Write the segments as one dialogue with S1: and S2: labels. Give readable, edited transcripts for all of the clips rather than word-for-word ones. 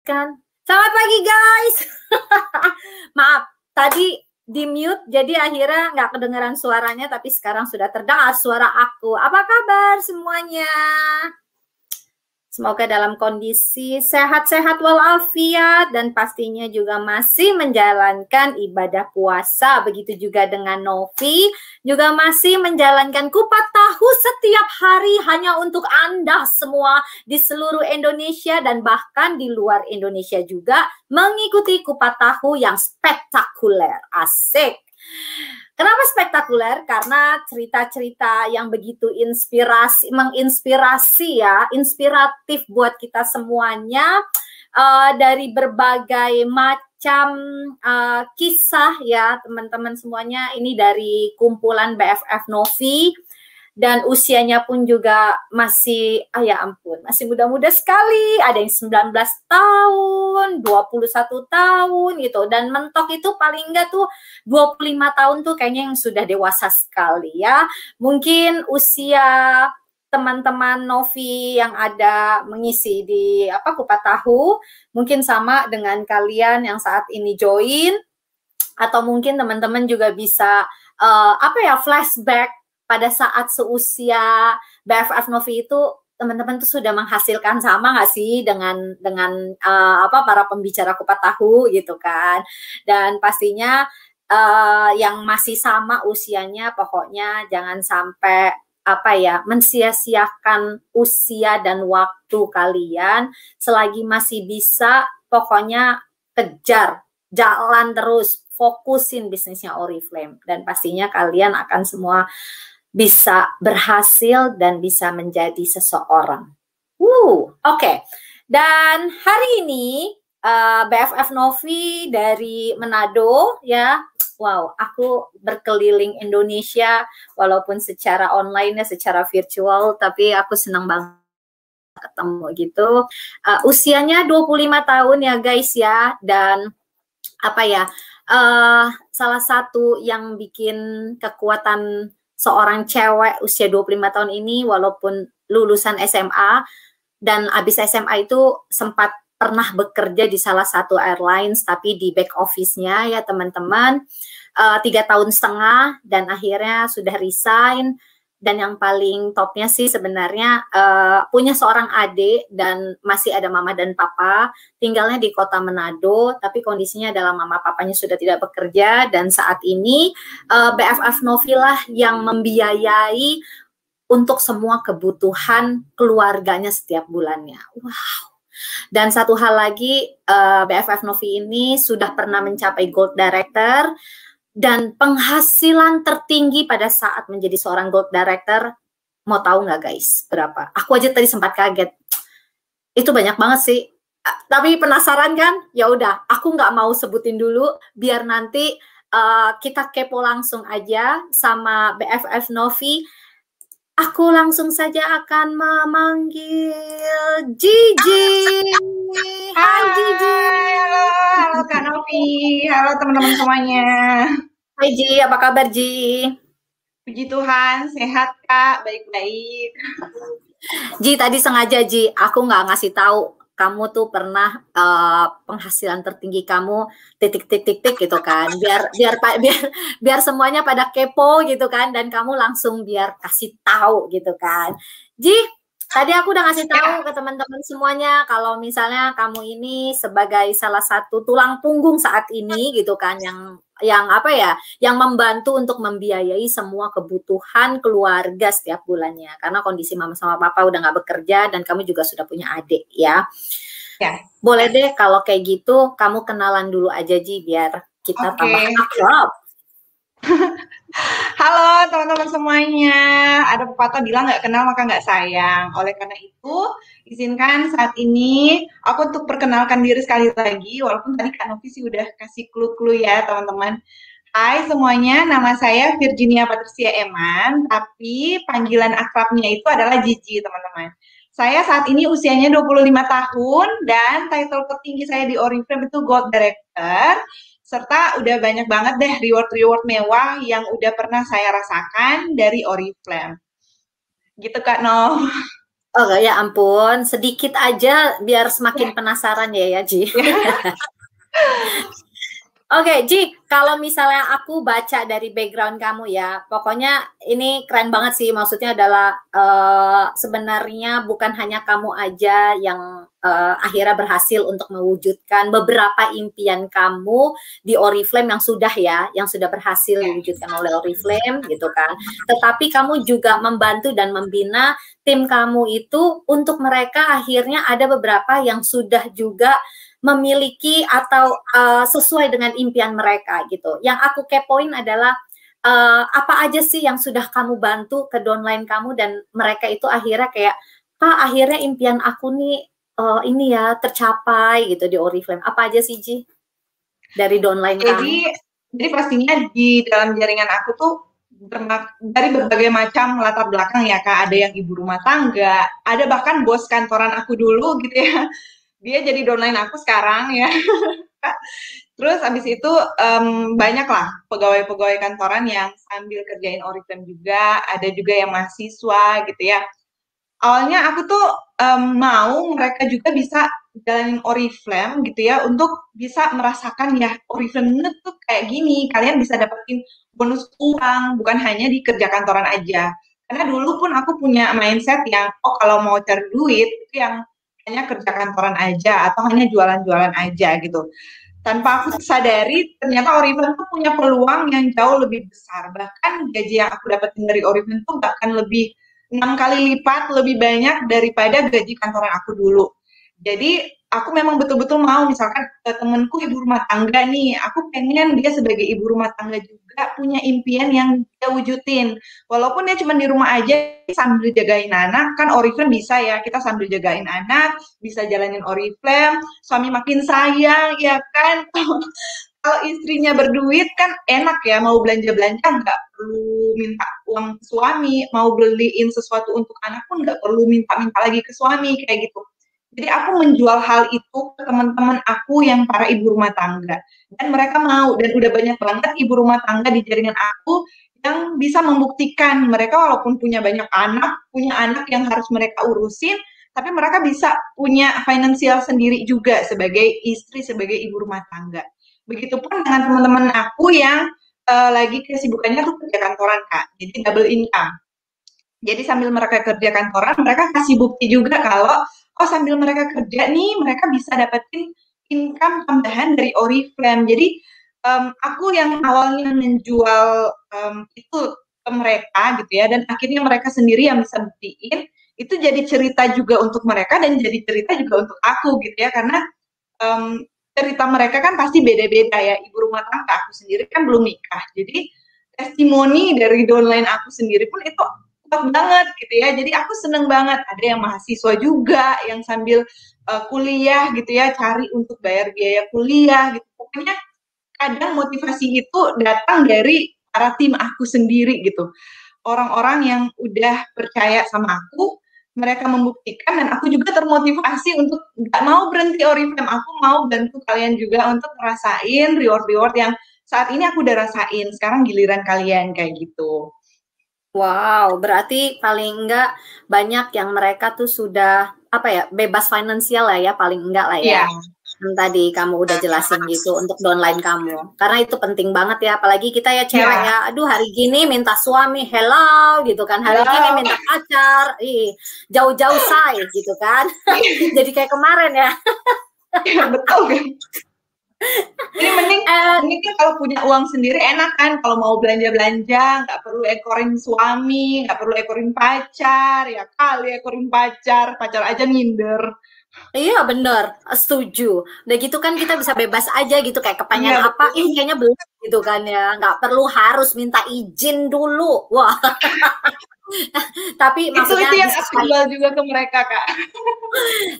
S1: kan. Selamat pagi guys. Maaf, tadi di mute, jadi akhirnya nggak kedengeran suaranya, tapi sekarang sudah terdengar suara aku. Apa kabar semuanya? Semoga dalam kondisi sehat-sehat walafiat dan pastinya juga masih menjalankan ibadah puasa. Begitu juga dengan Novi, juga masih menjalankan kupat tahu setiap hari hanya untuk Anda semua di seluruh Indonesia dan bahkan di luar Indonesia juga mengikuti kupat tahu yang spektakuler. Asik! Kenapa spektakuler? Karena cerita-cerita yang begitu menginspirasi ya, inspiratif buat kita semuanya dari berbagai macam kisah ya teman-teman semuanya. Ini dari kumpulan BFF Novi. Dan usianya pun juga masih, ya ampun, masih muda-muda sekali. Ada yang 19 tahun, 21 tahun gitu. Dan mentok itu paling enggak tuh 25 tahun tuh kayaknya yang sudah dewasa sekali ya. Mungkin usia teman-teman Novi yang ada mengisi di kupat tahu mungkin sama dengan kalian yang saat ini join. Atau mungkin teman-teman juga bisa flashback pada saat seusia BFF Novi itu teman-teman tuh sudah menghasilkan sama nggak sih dengan para pembicara kupat tahu gitu kan. Dan pastinya yang masih sama usianya pokoknya jangan sampai mensia-siakan usia dan waktu kalian selagi masih bisa, pokoknya kejar, jalan terus, fokusin bisnisnya Oriflame dan pastinya kalian akan semua bisa berhasil dan bisa menjadi seseorang. Oke. Dan hari ini BFF Novi dari Manado ya. Wow, aku berkeliling Indonesia walaupun secara online ya, secara virtual, tapi aku senang banget ketemu gitu. Usianya 25 tahun ya guys ya, dan salah satu yang bikin kekuatan seorang cewek usia 25 tahun ini walaupun lulusan SMA dan habis SMA itu sempat pernah bekerja di salah satu airlines tapi di back office-nya ya teman-teman 3 tahun setengah dan akhirnya sudah resign. Dan yang paling topnya sih sebenarnya punya seorang adik dan masih ada mama dan papa, tinggalnya di kota Manado, tapi kondisinya adalah mama papanya sudah tidak bekerja dan saat ini BFF Novi lah yang membiayai untuk semua kebutuhan keluarganya setiap bulannya. Wow. Dan satu hal lagi, BFF Novi ini sudah pernah mencapai Gold Director. Dan penghasilan tertinggi pada saat menjadi seorang Gold Director, mau tahu nggak guys berapa? Aku aja tadi sempat kaget. Itu banyak banget sih. Tapi penasaran kan? Ya udah, aku nggak mau sebutin dulu, biar nanti kita kepo langsung aja sama BFF Novi. Aku langsung saja akan memanggil Gigi. Hai Gigi.
S2: Halo Kak Novi, halo teman-teman semuanya.
S1: Hai Ji, apa kabar Ji?
S2: Puji Tuhan, sehat Kak, baik-baik.
S1: Ji, tadi sengaja Ji, aku nggak ngasih tahu kamu tuh pernah penghasilan tertinggi kamu titik gitu kan, biar semuanya pada kepo gitu kan, dan kamu langsung biar kasih tahu gitu kan. Ji, tadi aku udah ngasih tahu ke teman-teman semuanya kalau misalnya kamu ini sebagai salah satu tulang punggung saat ini gitu kan, yang membantu untuk membiayai semua kebutuhan keluarga setiap bulannya karena kondisi mama sama papa udah nggak bekerja dan kamu juga sudah punya adik ya. Boleh deh kalau kayak gitu kamu kenalan dulu aja Ji biar kita tambah akrab.
S2: Halo teman-teman semuanya, ada pepatah bilang nggak kenal maka nggak sayang. Oleh karena itu, izinkan saat ini aku untuk perkenalkan diri sekali lagi, walaupun tadi Kak Novi sih udah kasih clue-clue ya teman-teman. Hai semuanya, nama saya Virginia Patricia Eman, tapi panggilan akrabnya itu adalah Gigi teman-teman. Saya saat ini usianya 25 tahun dan title tertinggi saya di Oriflame itu Gold Director. Serta udah banyak banget deh reward-reward mewah yang udah pernah saya rasakan dari Oriflame. Gitu Kak No.
S1: Oh ya ampun, sedikit aja biar semakin penasaran ya Ji. Oke, Ji, kalau misalnya aku baca dari background kamu ya, pokoknya ini keren banget sih. Maksudnya adalah sebenarnya bukan hanya kamu aja yang akhirnya berhasil untuk mewujudkan beberapa impian kamu di Oriflame yang sudah berhasil diwujudkan oleh Oriflame gitu kan. Tetapi kamu juga membantu dan membina tim kamu itu untuk mereka akhirnya ada beberapa yang sudah juga memiliki atau sesuai dengan impian mereka gitu. Yang aku kepoin adalah apa aja sih yang sudah kamu bantu ke downline kamu dan mereka itu akhirnya kayak, Pak, akhirnya impian aku nih ini ya tercapai gitu di Oriflame. Apa aja sih Ji dari downline kamu?
S2: Jadi pastinya di dalam jaringan aku tuh dari berbagai macam latar belakang ya Kak. Ada yang ibu rumah tangga, ada bahkan bos kantoran aku dulu gitu ya. Dia jadi downline aku sekarang ya. Terus abis itu banyak lah pegawai-pegawai kantoran yang sambil kerjain Oriflame juga, ada juga yang mahasiswa gitu ya. Awalnya aku tuh mau mereka juga bisa jalanin Oriflame gitu ya, untuk bisa merasakan ya Oriflame tuh kayak gini, kalian bisa dapetin bonus uang, bukan hanya di kerja kantoran aja. Karena dulu pun aku punya mindset yang, oh kalau mau cari duit, itu yang hanya kerja kantoran aja atau hanya jualan-jualan aja gitu. Tanpa aku sadari, ternyata Oriflame tuh punya peluang yang jauh lebih besar. Bahkan gaji yang aku dapetin dari Oriflame tuh bahkan lebih 6 kali lipat lebih banyak daripada gaji kantoran aku dulu. Jadi aku memang betul-betul mau, misalkan temenku ibu rumah tangga nih, aku pengen dia sebagai ibu rumah tangga juga punya impian yang dia wujudin. Walaupun dia cuma di rumah aja sambil jagain anak, kan Oriflame bisa ya, kita sambil jagain anak, bisa jalanin Oriflame, suami makin sayang, ya kan? Kalau istrinya berduit kan enak ya, mau belanja-belanja nggak perlu minta uang ke suami, mau beliin sesuatu untuk anak pun nggak perlu minta-minta lagi ke suami, kayak gitu. Jadi aku menjual hal itu ke teman-teman aku yang para ibu rumah tangga. Dan mereka mau, dan udah banyak banget ibu rumah tangga di jaringan aku yang bisa membuktikan mereka walaupun punya banyak anak, punya anak yang harus mereka urusin, tapi mereka bisa punya finansial sendiri juga sebagai istri, sebagai ibu rumah tangga. Begitupun dengan teman-teman aku yang lagi kesibukannya tuh kerja kantoran Kak, jadi double income. Jadi sambil mereka kerja kantoran, mereka kasih bukti juga kalau oh sambil mereka kerja nih, mereka bisa dapetin income tambahan dari Oriflame. Jadi aku yang awalnya menjual itu ke mereka gitu ya, dan akhirnya mereka sendiri yang bisa buktiin, itu jadi cerita juga untuk mereka dan jadi cerita juga untuk aku gitu ya, karena cerita mereka kan pasti beda-beda ya. Ibu rumah tangga aku sendiri kan belum nikah, jadi testimoni dari downline aku sendiri pun itu kuat banget gitu ya. Jadi aku seneng banget, ada yang mahasiswa juga yang sambil kuliah gitu ya, cari untuk bayar biaya kuliah gitu. Pokoknya kadang motivasi itu datang dari para tim aku sendiri gitu. Orang-orang yang udah percaya sama aku, mereka membuktikan, dan aku juga termotivasi untuk nggak mau berhenti Oriflame. Aku mau bantu kalian juga untuk ngerasain reward-reward yang saat ini aku udah rasain. Sekarang giliran kalian, kayak gitu.
S1: Wow, berarti paling enggak banyak yang mereka tuh sudah apa ya, bebas finansial lah ya, paling enggak lah ya.
S2: Yeah.
S1: Yang tadi kamu udah jelasin gitu untuk downline kamu. Karena itu penting banget ya, apalagi kita ya cewek ya. Aduh, hari gini minta suami, hello gitu kan. Hari gini minta pacar, jauh-jauh say gitu kan. Jadi kayak kemarin ya.
S2: Ya betul kan. Ini mending kan kalau punya uang sendiri enak kan, kalau mau belanja-belanja nggak perlu ekorin suami, nggak perlu ekorin pacar, ya kali ekorin pacar aja minder.
S1: Iya bener, setuju. Udah gitu kan kita bisa bebas aja gitu, kayak kepengen apa, kayaknya belum gitu kan ya. Nggak perlu harus minta izin dulu. Wah. Tapi maksudnya
S2: itu yang aku jual juga ke mereka Kak.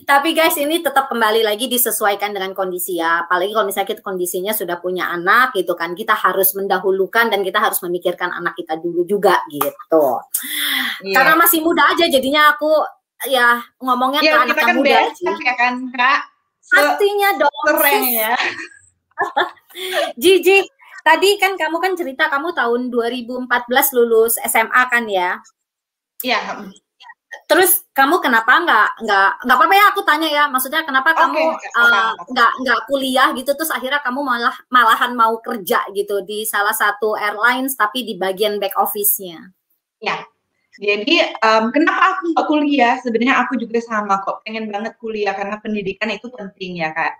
S1: Tapi guys, ini tetap kembali lagi disesuaikan dengan kondisi ya. Apalagi kalau misalnya kita kondisinya sudah punya anak gitu kan, kita harus mendahulukan dan kita harus memikirkan anak kita dulu juga gitu. Karena masih muda aja, jadinya aku ya ngomongnya ke anak yang muda aja.
S2: Ya kan Kak?
S1: Pastinya dong.
S2: Keren ya.
S1: Ji, tadi kan kamu kan cerita kamu tahun 2014 lulus SMA kan ya?
S2: Iya.
S1: Terus kamu kenapa nggak apa-apa ya aku tanya ya, maksudnya kenapa kamu nggak kuliah gitu terus akhirnya kamu malahan mau kerja gitu di salah satu airlines tapi di bagian back office-nya?
S2: Ya, jadi kenapa aku nggak kuliah? Sebenarnya aku juga sama kok, pengen banget kuliah karena pendidikan itu penting ya Kak.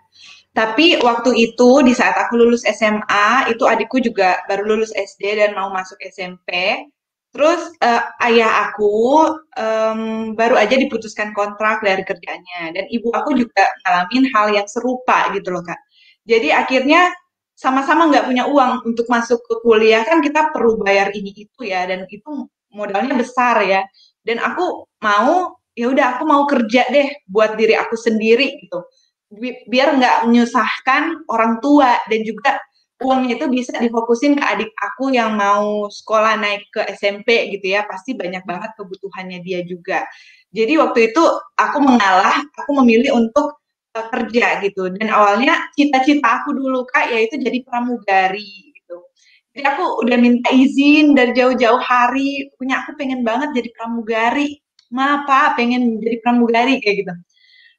S2: Tapi waktu itu di saat aku lulus SMA, itu adikku juga baru lulus SD dan mau masuk SMP. Terus ayah aku baru aja diputuskan kontrak dari kerjanya dan ibu aku juga ngalamin hal yang serupa gitu loh Kak. Jadi akhirnya sama-sama nggak punya uang untuk masuk ke kuliah kan kita perlu bayar ini itu ya dan itu modalnya besar ya. Dan aku mau ya udah aku mau kerja deh buat diri aku sendiri gitu. Biar nggak menyusahkan orang tua dan juga uangnya itu bisa difokusin ke adik aku yang mau sekolah naik ke SMP gitu ya, pasti banyak banget kebutuhannya dia juga. Jadi waktu itu aku mengalah, aku memilih untuk kerja gitu. Dan awalnya cita-cita aku dulu Kak, yaitu jadi pramugari gitu. Jadi aku udah minta izin dari jauh-jauh hari, punya aku pengen banget jadi pramugari. Ma, Pak, pengen jadi pramugari kayak gitu.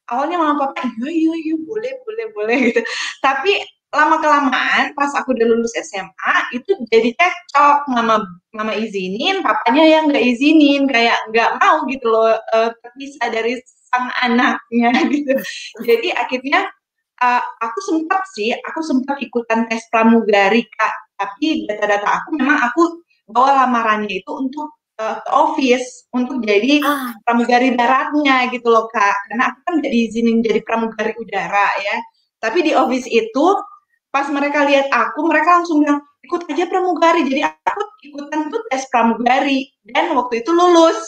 S2: Awalnya mama papa iya boleh gitu. Tapi lama-kelamaan pas aku udah lulus SMA itu jadi cekcok, mama izinin, papanya yang nggak izinin, kayak nggak mau gitu loh terpisah dari sang anaknya gitu. Jadi akhirnya aku sempat ikutan tes pramugari Kak, tapi data-data aku memang aku bawa lamarannya itu untuk ke office untuk jadi pramugari daratnya gitu loh Kak, karena aku kan nggak diizinin jadi pramugari udara ya. Tapi di office itu pas mereka lihat aku, mereka langsung bilang ikut aja pramugari. Jadi aku ikutan tuh tes pramugari dan waktu itu lulus.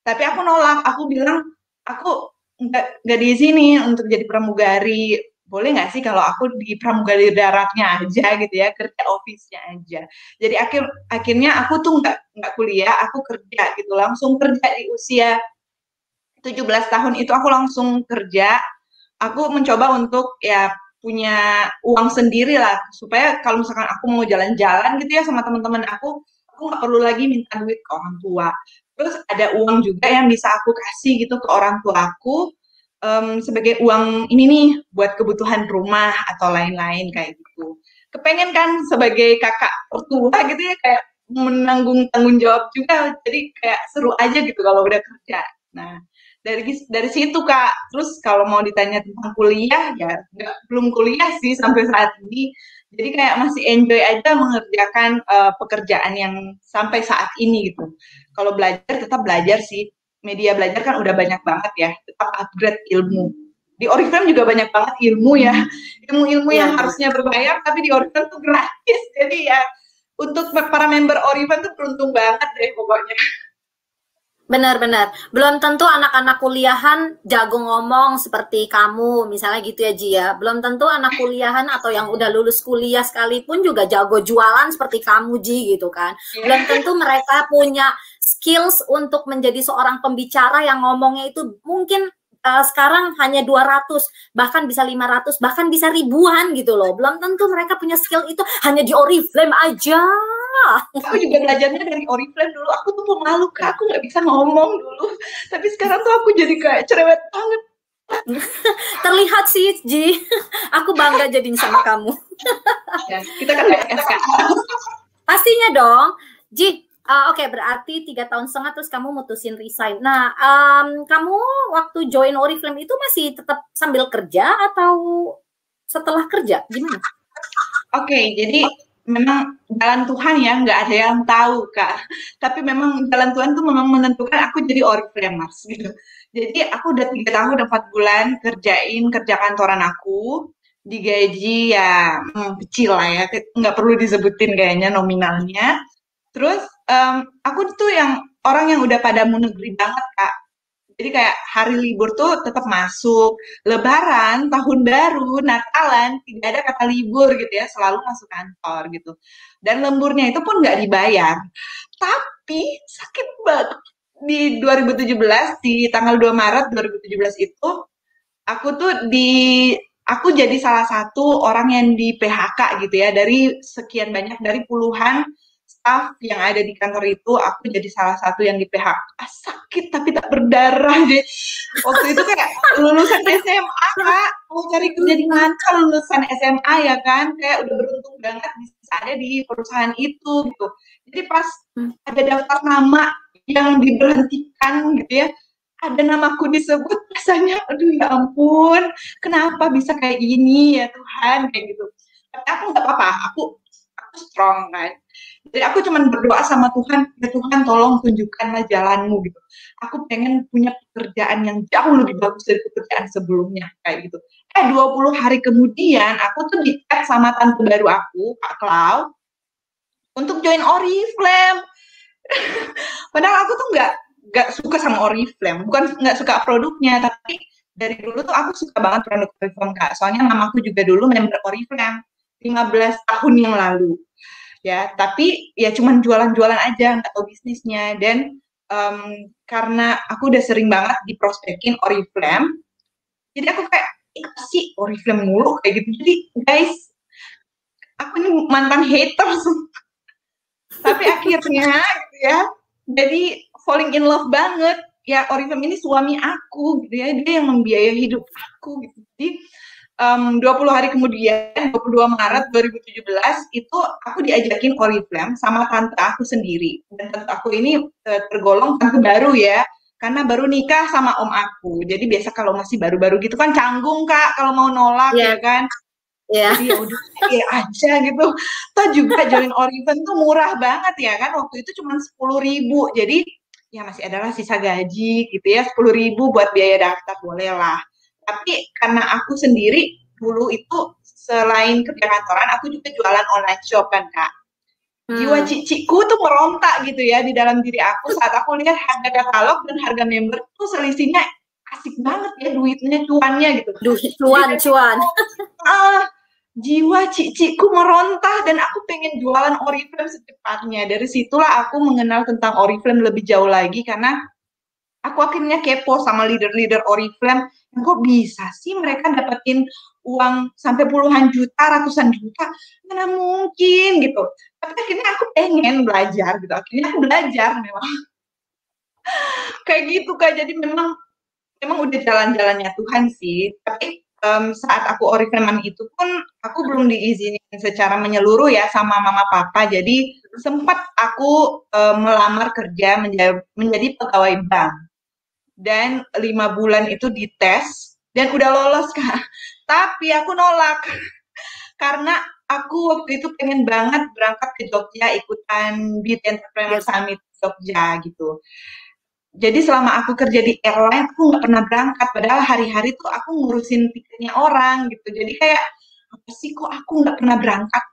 S2: Tapi aku nolak, aku bilang aku nggak diizinin untuk jadi pramugari. Boleh nggak sih kalau aku di pramugari daratnya aja gitu ya, kerja office-nya aja. Jadi akhirnya aku tuh nggak kuliah, aku kerja gitu, langsung kerja di usia 17 tahun itu aku langsung kerja. Aku mencoba untuk ya punya uang sendiri lah, supaya kalau misalkan aku mau jalan-jalan gitu ya sama teman-teman aku nggak perlu lagi minta duit ke orang tua. Terus ada uang juga yang bisa aku kasih gitu ke orang tua aku sebagai uang ini nih buat kebutuhan rumah atau lain-lain kayak gitu. Kepengen kan sebagai kakak mertua gitu ya kayak menanggung tanggung jawab juga, jadi kayak seru aja gitu kalau udah kerja. Nah, dari situ Kak. Terus kalau mau ditanya tentang kuliah ya belum kuliah sih sampai saat ini. Jadi kayak masih enjoy aja mengerjakan pekerjaan yang sampai saat ini gitu. Kalau belajar tetap belajar sih. Media belajar kan udah banyak banget ya, tetap upgrade ilmu. Di Oriflame juga banyak banget ilmu ya. Ilmu-ilmu yang harusnya berbayar tapi di Oriflame tuh gratis. Jadi ya untuk para member Oriflame tuh beruntung banget deh pokoknya.
S1: Benar-benar. Belum tentu anak-anak kuliahan jago ngomong seperti kamu, misalnya gitu ya Ji ya. Belum tentu anak kuliahan atau yang udah lulus kuliah sekalipun juga jago jualan seperti kamu Ji gitu kan. Belum tentu mereka punya skills untuk menjadi seorang pembicara yang ngomongnya itu mungkin sekarang hanya 200, bahkan bisa 500, bahkan bisa ribuan gitu loh. Belum tentu mereka punya skill itu hanya di Oriflame aja.
S2: Aku juga belajarnya dari Oriflame dulu. Aku tuh pemalu Kak, aku nggak bisa ngomong dulu. Tapi sekarang tuh aku jadi kayak cerewet banget.
S1: Terlihat sih, Ji. Aku bangga jadinya sama kamu.
S2: Ya, kita kan BS Kak.
S1: Pastinya dong. Ji, oke, berarti 3 tahun setengah terus kamu mutusin resign. Nah, kamu waktu join Oriflame itu masih tetap sambil kerja atau setelah kerja? Gimana?
S2: Oke, jadi memang jalan Tuhan ya, nggak ada yang tahu Kak. Tapi memang jalan Tuhan tuh memang menentukan aku jadi Oriflamers gitu. Jadi aku udah 3 tahun 4 bulan kerja kantoran aku, digaji ya kecil lah ya, nggak perlu disebutin kayaknya nominalnya. Terus aku tuh yang orang yang udah pada mau negeri banget Kak. Jadi kayak hari libur tuh tetap masuk, Lebaran, Tahun Baru, Natalan, tidak ada kata libur gitu ya, selalu masuk kantor gitu. Dan lemburnya itu pun nggak dibayar. Tapi sakit banget. Di 2017, di tanggal 2 Maret 2017 itu, aku jadi salah satu orang yang di PHK gitu ya, dari sekian banyak, dari puluhan staff yang ada di kantor itu, aku jadi salah satu yang di PHK. Sakit tapi tak berdarah deh. Waktu itu kayak lulusan SMA, Kak, mau cari kerja di mana lulusan SMA ya kan, kayak udah beruntung banget bisa ada di perusahaan itu gitu. Jadi pas ada daftar nama yang diberhentikan gitu ya, ada namaku disebut, rasanya aduh ya ampun, kenapa bisa kayak gini ya Tuhan, kayak gitu. Tapi aku nggak apa-apa, aku strong kan. Jadi aku cuman berdoa sama Tuhan, ya Tuhan tolong tunjukkanlah jalanmu gitu. Aku pengen punya pekerjaan yang jauh lebih bagus dari pekerjaan sebelumnya kayak gitu. 20 hari kemudian aku tuh di-tag sama tante baru aku, Kak Clau, untuk join Oriflame. Padahal aku tuh nggak suka sama Oriflame, bukan nggak suka produknya, tapi dari dulu tuh aku suka banget produk Oriflame, Kak. Soalnya mamaku juga dulu member Oriflame 15 tahun yang lalu. Ya, tapi ya cuman jualan-jualan aja, nggak tahu bisnisnya. Dan karena aku udah sering banget diprospekin Oriflame, jadi aku kayak, sih Oriflame mulu kayak gitu. Jadi guys, aku ini mantan haters. Tapi akhirnya gitu ya, jadi falling in love banget. Ya Oriflame ini suami aku gitu ya, dia yang membiayai hidup aku gitu. Jadi 20 hari kemudian, 22 Maret 2017, itu aku diajakin Oriflame sama tante aku sendiri. Dan tante aku ini tergolong tante baru ya, karena baru nikah sama om aku. Jadi biasa kalau masih baru-baru gitu kan canggung, Kak, kalau mau nolak ya kan. Jadi ya udah aja gitu. Toh juga join Oriflame tuh murah banget ya kan. Waktu itu cuma 10.000. Jadi ya masih adalah sisa gaji gitu ya, 10.000 buat biaya daftar, boleh lah. Tapi karena aku sendiri dulu itu selain kerja kantoran, aku juga jualan online shop kan, Kak. Jiwa ciciku tuh merontak gitu ya di dalam diri aku saat aku lihat harga katalog dan harga member tuh selisihnya asik banget ya, duitnya, cuannya gitu.
S1: Cuan.
S2: Jiwa ciciku meronta dan aku pengen jualan Oriflame secepatnya. Dari situlah aku mengenal tentang Oriflame lebih jauh lagi karena aku akhirnya kepo sama leader-leader Oriflame. Kok bisa sih mereka dapetin uang sampai puluhan juta, ratusan juta? Mana mungkin gitu. Tapi akhirnya aku pengen belajar gitu. Akhirnya aku belajar memang. Kayak gitu, Kak. Jadi memang udah jalan-jalannya Tuhan sih. Tapi saat aku Oriflame itu pun aku belum diizinin secara menyeluruh ya sama mama papa. Jadi sempat aku melamar kerja menjadi pegawai bank. Dan 5 bulan itu dites dan udah lolos, Kak. Tapi aku nolak karena aku waktu itu pengen banget berangkat ke Jogja ikutan Beat Entrepreneur Summit Jogja gitu. Jadi selama aku kerja di airline aku nggak pernah berangkat, padahal hari-hari tuh aku ngurusin tiketnya orang gitu. Jadi kayak apa sih kok aku nggak pernah berangkat?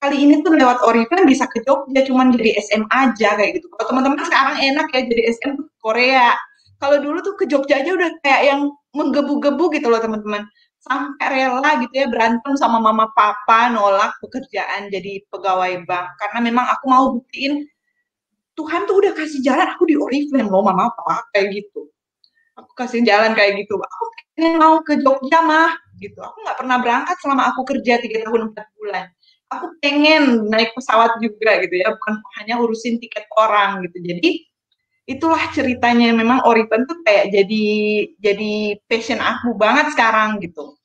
S2: Kali ini tuh lewat Oriflame bisa ke Jogja cuman jadi SM aja kayak gitu. Kalau teman-teman sekarang enak ya jadi SM ke Korea. Kalau dulu tuh ke Jogja aja udah kayak yang menggebu-gebu gitu loh teman-teman. Sampai rela gitu ya berantem sama mama papa nolak pekerjaan jadi pegawai bank. Karena memang aku mau buktiin Tuhan tuh udah kasih jalan aku di Oriflame loh mama papa kayak gitu. Aku kasih jalan kayak gitu. Aku pengen mau ke Jogja mah gitu. Aku nggak pernah berangkat selama aku kerja 3 tahun 4 bulan. Aku pengen naik pesawat juga gitu ya. Bukan hanya urusin tiket orang gitu. Jadi itulah ceritanya memang Oriflame tuh kayak jadi passion aku banget sekarang gitu.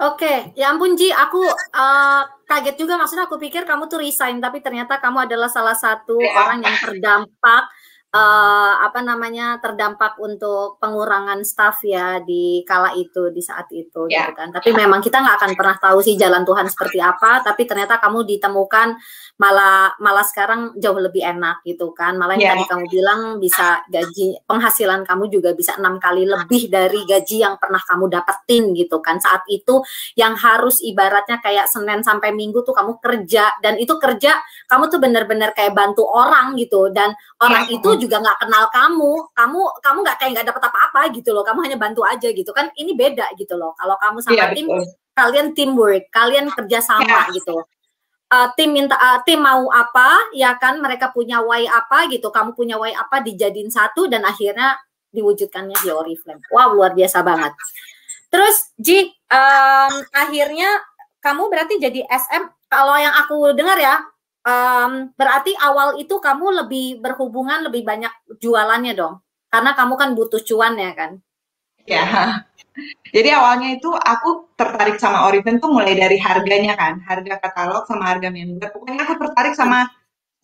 S1: Oke, ya ampun Ji, aku kaget juga, maksudnya aku pikir kamu tuh resign, tapi ternyata kamu adalah salah satu orang yang terdampak terdampak untuk pengurangan staff ya di kala itu, di saat itu gitu kan. Tapi memang kita nggak akan pernah tahu sih jalan Tuhan seperti apa, tapi ternyata kamu ditemukan malah sekarang jauh lebih enak gitu kan. Malah yang tadi kamu bilang bisa gaji, penghasilan kamu juga bisa 6 kali lebih dari gaji yang pernah kamu dapetin gitu kan. Saat itu yang harus ibaratnya kayak Senin sampai Minggu tuh kamu kerja, dan itu kerja kamu tuh bener-bener kayak bantu orang gitu, dan orang itu juga nggak kenal kamu nggak kayak nggak dapat apa-apa gitu loh, kamu hanya bantu aja gitu kan. Ini beda gitu loh, kalau kamu sama tim, kalian teamwork, kalian kerja sama gitu. Tim mau apa ya kan, mereka punya why apa gitu, kamu punya why apa, dijadiin satu dan akhirnya diwujudkannya di Oriflame. Wow, luar biasa banget. Terus Ji, akhirnya kamu berarti jadi SM, kalau yang aku dengar ya, berarti awal itu kamu lebih berhubungan lebih banyak jualannya dong, karena kamu kan butuh cuan ya kan?
S2: Ya, jadi awalnya itu aku tertarik sama Oriflame tuh mulai dari harganya kan, harga katalog sama harga member. Pokoknya aku tertarik sama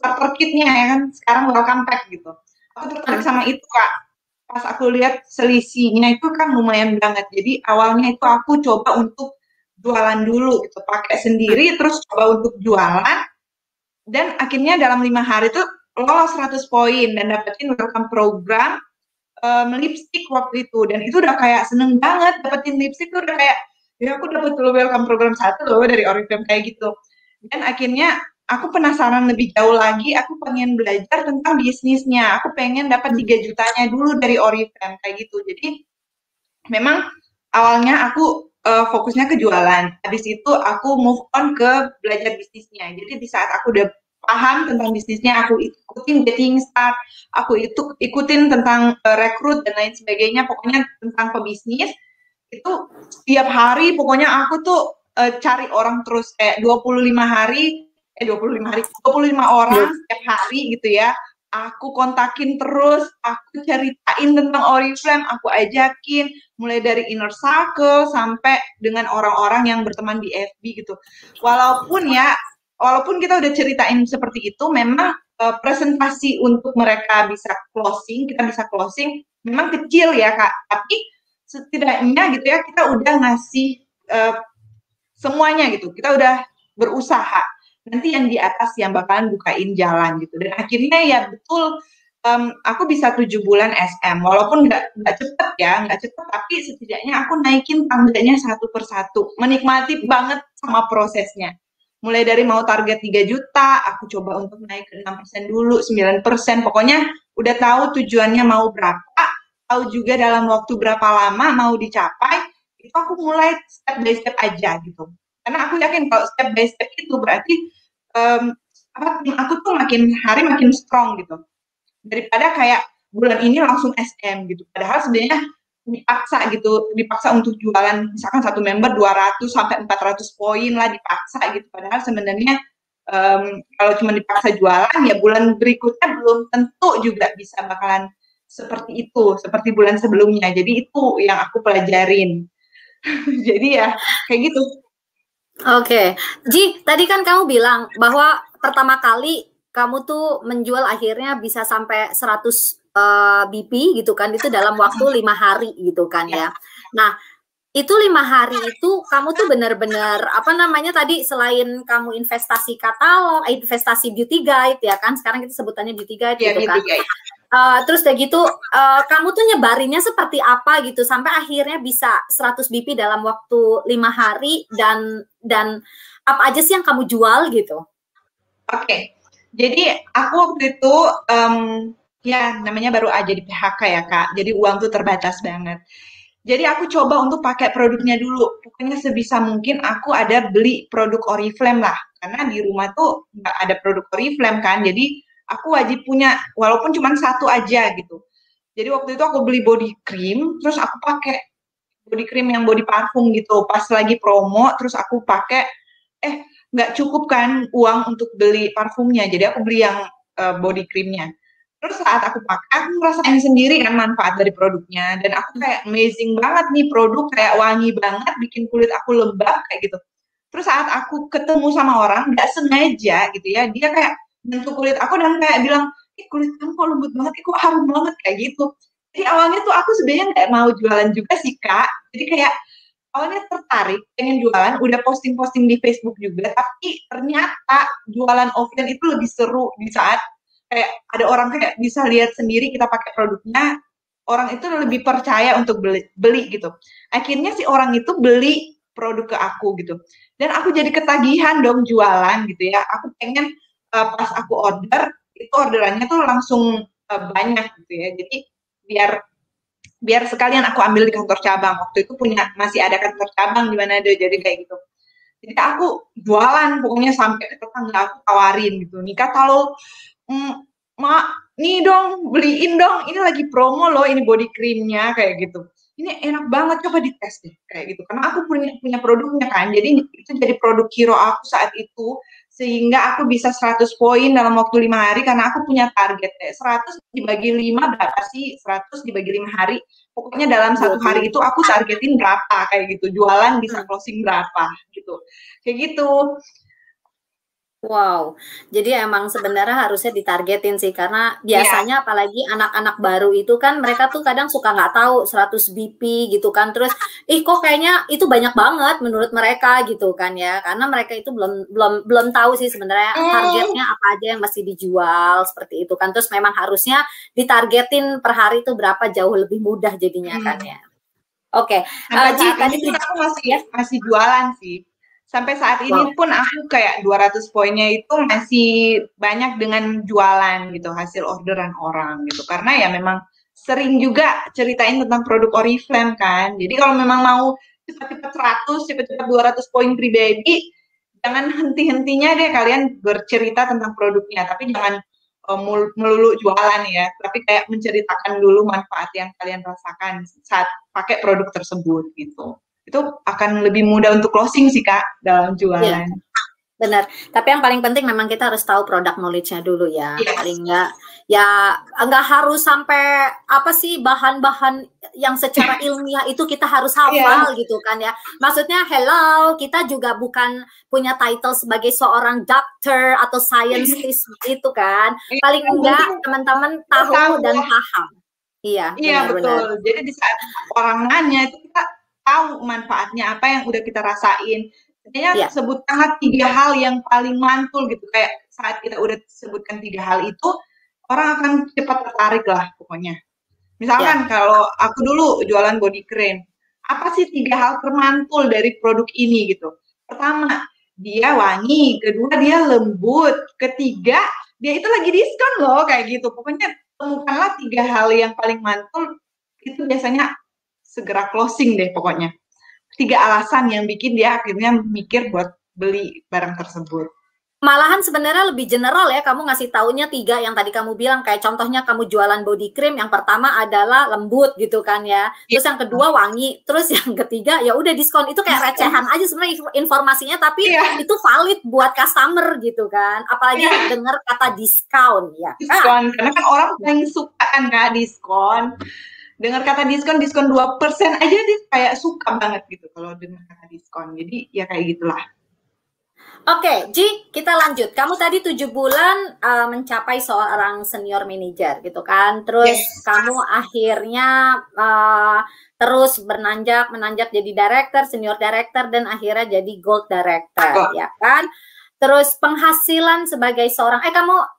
S2: starter kitnya ya kan, sekarang welcome pack gitu. Aku tertarik sama itu Kak. Pas aku lihat selisihnya itu kan lumayan banget. Jadi awalnya itu aku coba untuk jualan dulu gitu, pakai sendiri terus coba untuk jualan dan akhirnya dalam 5 hari itu lolos 100 poin dan dapetin welcome program lipstick waktu itu dan itu udah kayak seneng banget dapetin lipstick tuh udah kayak ya aku dapet welcome program 1 loh dari Oriflame kayak gitu dan akhirnya aku penasaran lebih jauh lagi aku pengen belajar tentang bisnisnya aku pengen dapat 3 jutanya dulu dari Oriflame kayak gitu jadi memang awalnya aku fokusnya ke jualan habis itu aku move on ke belajar bisnisnya jadi di saat aku udah paham tentang bisnisnya aku ikutin Getting Start aku itu ikutin tentang rekrut dan lain sebagainya pokoknya tentang pebisnis itu setiap hari pokoknya aku tuh cari orang terus kayak 25 hari 25 orang setiap hari gitu ya aku kontakin terus aku ceritain tentang Oriflame aku ajakin mulai dari inner circle sampai dengan orang-orang yang berteman di FB gitu walaupun kita udah ceritain seperti itu, memang presentasi untuk mereka bisa closing, kita bisa closing, memang kecil ya Kak. Tapi setidaknya gitu ya, kita udah ngasih semuanya gitu. Kita udah berusaha. Nanti yang di atas yang bakalan bukain jalan gitu. Dan akhirnya ya betul, aku bisa 7 bulan SM. Walaupun nggak cepet ya, nggak cepet, tapi setidaknya aku naikin tangganya satu persatu. Menikmati banget sama prosesnya mulai dari mau target 3 juta, aku coba untuk naik ke 6% dulu, 9%, pokoknya udah tahu tujuannya mau berapa, tahu juga dalam waktu berapa lama mau dicapai, itu aku mulai step by step aja gitu. Karena aku yakin kalau step by step itu berarti tim aku tuh makin hari makin strong gitu. Daripada kayak bulan ini langsung SM gitu. Padahal sebenarnya dipaksa untuk jualan misalkan satu member 200 sampai 400 poin lah dipaksa gitu padahal sebenarnya kalau cuma dipaksa jualan ya bulan berikutnya belum tentu juga bisa bakalan seperti itu seperti bulan sebelumnya jadi itu yang aku pelajarin jadi ya kayak gitu.
S1: Oke, Ji, tadi kan kamu bilang bahwa pertama kali kamu tuh menjual akhirnya bisa sampai 100 BP gitu kan, itu dalam waktu 5 hari gitu kan ya. Nah, itu 5 hari itu kamu tuh benar-benar apa namanya tadi selain kamu investasi katalog, investasi beauty guide ya kan, sekarang kita sebutannya beauty guide gitu kan. Terus kayak gitu, kamu tuh nyebarinnya seperti apa gitu sampai akhirnya bisa 100 BP dalam waktu 5 hari dan apa aja sih yang kamu jual gitu?
S2: Oke, jadi aku waktu itu ya namanya baru aja di PHK ya Kak, jadi uang tuh terbatas banget. Jadi aku coba untuk pakai produknya dulu. Pokoknya sebisa mungkin aku ada beli produk Oriflame lah. Karena di rumah tuh nggak ada produk Oriflame kan. Jadi aku wajib punya, walaupun cuma satu aja gitu. Jadi waktu itu aku beli body cream, terus aku pakai body cream yang body parfum gitu. Pas lagi promo, terus aku pakai, nggak cukup kan uang untuk beli parfumnya. Jadi aku beli yang body creamnya. Terus saat aku pakai, aku ngerasain sendiri kan manfaat dari produknya. Dan aku kayak amazing banget nih produk, kayak wangi banget, bikin kulit aku lembab kayak gitu. Terus saat aku ketemu sama orang, nggak sengaja gitu ya, dia kayak nyentuh kulit aku dan kayak bilang, kulit kamu kok lembut banget, kok harum banget kayak gitu. Jadi awalnya tuh aku sebenarnya nggak mau jualan juga sih Kak. Jadi kayak awalnya tertarik, pengen jualan, udah posting-posting di Facebook juga, tapi ternyata jualan offline itu lebih seru di saat kayak ada orang kayak bisa lihat sendiri kita pakai produknya, orang itu lebih percaya untuk beli gitu. Akhirnya si orang itu beli produk ke aku gitu. Dan aku jadi ketagihan dong jualan gitu ya. Aku pengen pas aku order, itu orderannya tuh langsung banyak gitu ya. Jadi biar sekalian aku ambil di kantor cabang. Waktu itu masih ada kantor cabang di mana ada jadi kayak gitu. Jadi aku jualan pokoknya sampai ke tetangga aku tawarin gitu. Nih kalau Mak, nih dong, beliin dong. Ini lagi promo loh, ini body creamnya kayak gitu. Ini enak banget, coba dites deh kayak gitu. Karena aku punya produknya kan. Jadi itu jadi produk hero aku saat itu sehingga aku bisa 100 poin dalam waktu 5 hari karena aku punya target ya. 100 dibagi 5 berapa sih? 100 dibagi 5 hari. Pokoknya dalam satu hari itu aku targetin berapa kayak gitu. Jualan bisa closing berapa gitu. Kayak gitu.
S1: Wow, jadi emang sebenarnya harusnya ditargetin sih, karena
S2: Iya.
S1: biasanya apalagi anak-anak baru itu kan mereka tuh kadang suka nggak tahu 100 BP gitu kan, terus kok kayaknya itu banyak banget menurut mereka gitu kan ya, karena mereka itu belum tahu sih sebenarnya targetnya apa aja yang masih dijual seperti itu kan, terus memang harusnya ditargetin per hari itu berapa jauh lebih mudah jadinya kan ya. Oke,
S2: Sampai
S1: Ji,
S2: saat
S1: tadi
S2: ini pun aku
S1: ya.
S2: masih jualan sih. Sampai saat ini pun aku kayak 200 poinnya itu masih banyak dengan jualan gitu, hasil orderan orang gitu. Karena ya memang sering juga ceritain tentang produk Oriflame kan. Jadi kalau memang mau cepat-cepat 100, cepat-cepat 200 poin pribadi, jangan henti-hentinya deh kalian bercerita tentang produknya. Tapi jangan melulu jualan ya, tapi kayak menceritakan dulu manfaat yang kalian rasakan saat pakai produk tersebut gitu. Itu akan lebih mudah untuk closing sih Kak dalam jualan.
S1: Iya, benar. Tapi yang paling penting memang kita harus tahu produk knowledge-nya dulu ya.
S2: Yes.
S1: Paling enggak ya nggak harus sampai apa sih bahan-bahan yang secara ilmiah itu kita harus hafal gitu kan ya. Maksudnya hello, kita juga bukan punya title sebagai seorang doctor atau scientist gitu kan. Paling enggak teman-teman tahu dan paham. Iya,
S2: Iya betul.
S1: benar.
S2: Jadi di saat orang nanya itu kita tahu manfaatnya apa yang udah kita rasain. Sebenarnya sebutkanlah 3 hal yang paling mantul gitu. Kayak saat kita udah sebutkan 3 hal itu, orang akan cepat tertarik lah pokoknya. Misalkan kalau aku dulu jualan body cream, apa sih 3 hal termantul dari produk ini gitu. Pertama, dia wangi. Kedua, dia lembut. Ketiga, dia itu lagi diskon loh kayak gitu. Pokoknya temukanlah 3 hal yang paling mantul, itu biasanya segera closing deh pokoknya. 3 alasan yang bikin dia akhirnya mikir buat beli barang tersebut.
S1: Malahan sebenarnya lebih general ya, kamu ngasih taunya 3 yang tadi kamu bilang, kayak contohnya kamu jualan body cream, yang pertama adalah lembut gitu kan ya, terus yang kedua wangi, terus yang ketiga ya udah diskon. Itu kayak recehan aja sebenarnya informasinya, tapi itu valid buat customer gitu kan, apalagi dengar kata diskon ya.
S2: Diskon, karena kan orang paling suka kan Kak diskon. Dengar kata diskon 2% aja dia kayak suka banget gitu kalau dengar kata diskon. Jadi ya kayak gitulah.
S1: Oke, Ji, kita lanjut. Kamu tadi 7 bulan mencapai seorang senior manager gitu kan. Terus kamu akhirnya terus menanjak jadi director, senior director, dan akhirnya jadi gold director, ya kan? Terus penghasilan sebagai seorang,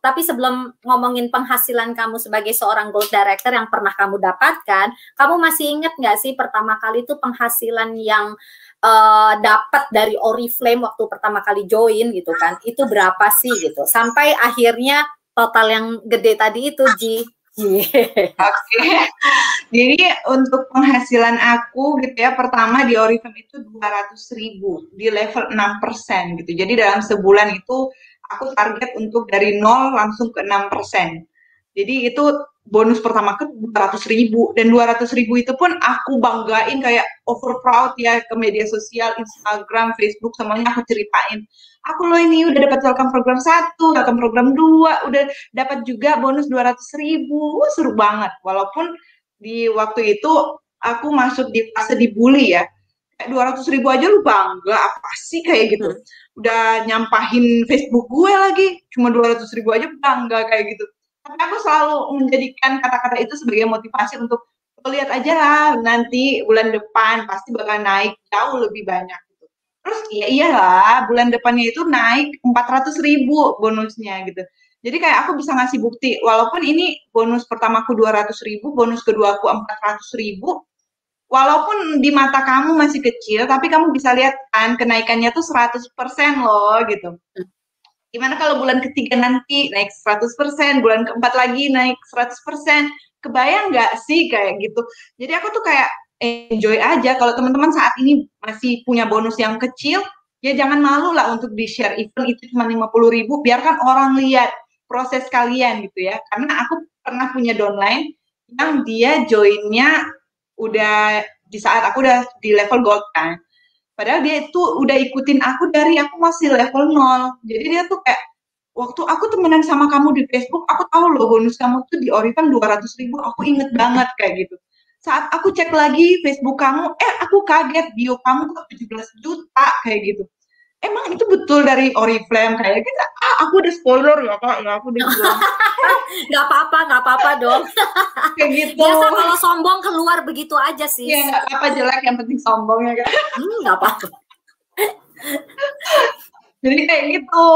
S1: tapi sebelum ngomongin penghasilan kamu sebagai seorang gold director yang pernah kamu dapatkan, kamu masih ingat nggak sih pertama kali itu penghasilan yang dapat dari Oriflame waktu pertama kali join gitu kan, itu berapa sih gitu, sampai akhirnya total yang gede tadi itu, Ji.
S2: Oke. Jadi untuk penghasilan aku gitu ya, pertama di Oriflame itu 200.000 di level 6% gitu. Jadi dalam sebulan itu aku target untuk dari 0 langsung ke 6%. Jadi itu bonus pertama ke 200.000, dan 200.000 itu pun aku banggain kayak over proud ya, ke media sosial, Instagram, Facebook, semuanya aku ceritain. Aku loh ini udah dapat welcome program 1, welcome program 2, udah dapat juga bonus 200.000. Seru banget. Walaupun di waktu itu aku masuk di fase dibully ya. Kayak 200.000 aja lu bangga, apa sih kayak gitu. Udah nyampahin Facebook gue lagi, cuma 200.000 aja bangga kayak gitu. Tapi aku selalu menjadikan kata-kata itu sebagai motivasi untuk lihat aja lah nanti bulan depan pasti bakal naik jauh lebih banyak gitu. Terus ya iyalah bulan depannya itu naik 400.000 bonusnya gitu. Jadi kayak aku bisa ngasih bukti walaupun ini bonus pertamaku 200.000, bonus keduaku 400.000, walaupun di mata kamu masih kecil tapi kamu bisa lihat kan kenaikannya tuh 100% loh gitu. Gimana kalau bulan ketiga nanti naik 100%, bulan keempat lagi naik 100%, kebayang nggak sih kayak gitu. Jadi aku tuh kayak enjoy aja. Kalau teman-teman saat ini masih punya bonus yang kecil, ya jangan malu lah untuk di-share, event itu cuma 50.000, biarkan orang lihat proses kalian gitu ya. Karena aku pernah punya downline yang dia joinnya udah di saat aku udah di level gold kan. Padahal dia itu udah ikutin aku dari aku masih level 0. Jadi dia tuh kayak, waktu aku temenan sama kamu di Facebook, aku tahu loh bonus kamu tuh di Oriflame 200.000, aku inget banget kayak gitu. Saat aku cek lagi Facebook kamu, aku kaget bio kamu kok 17 juta kayak gitu. Emang itu betul dari Oriflame kayak gitu? Aku udah spoiler ya kak, ya aku udah bilang
S1: Nggak apa-apa dong.
S2: kayak gitu.
S1: Biasa kalau sombong keluar begitu aja sih.
S2: Iya nggak apa-apa, jelek yang penting sombong ya kak.
S1: Nggak apa-apa.
S2: Jadi kayak gitu,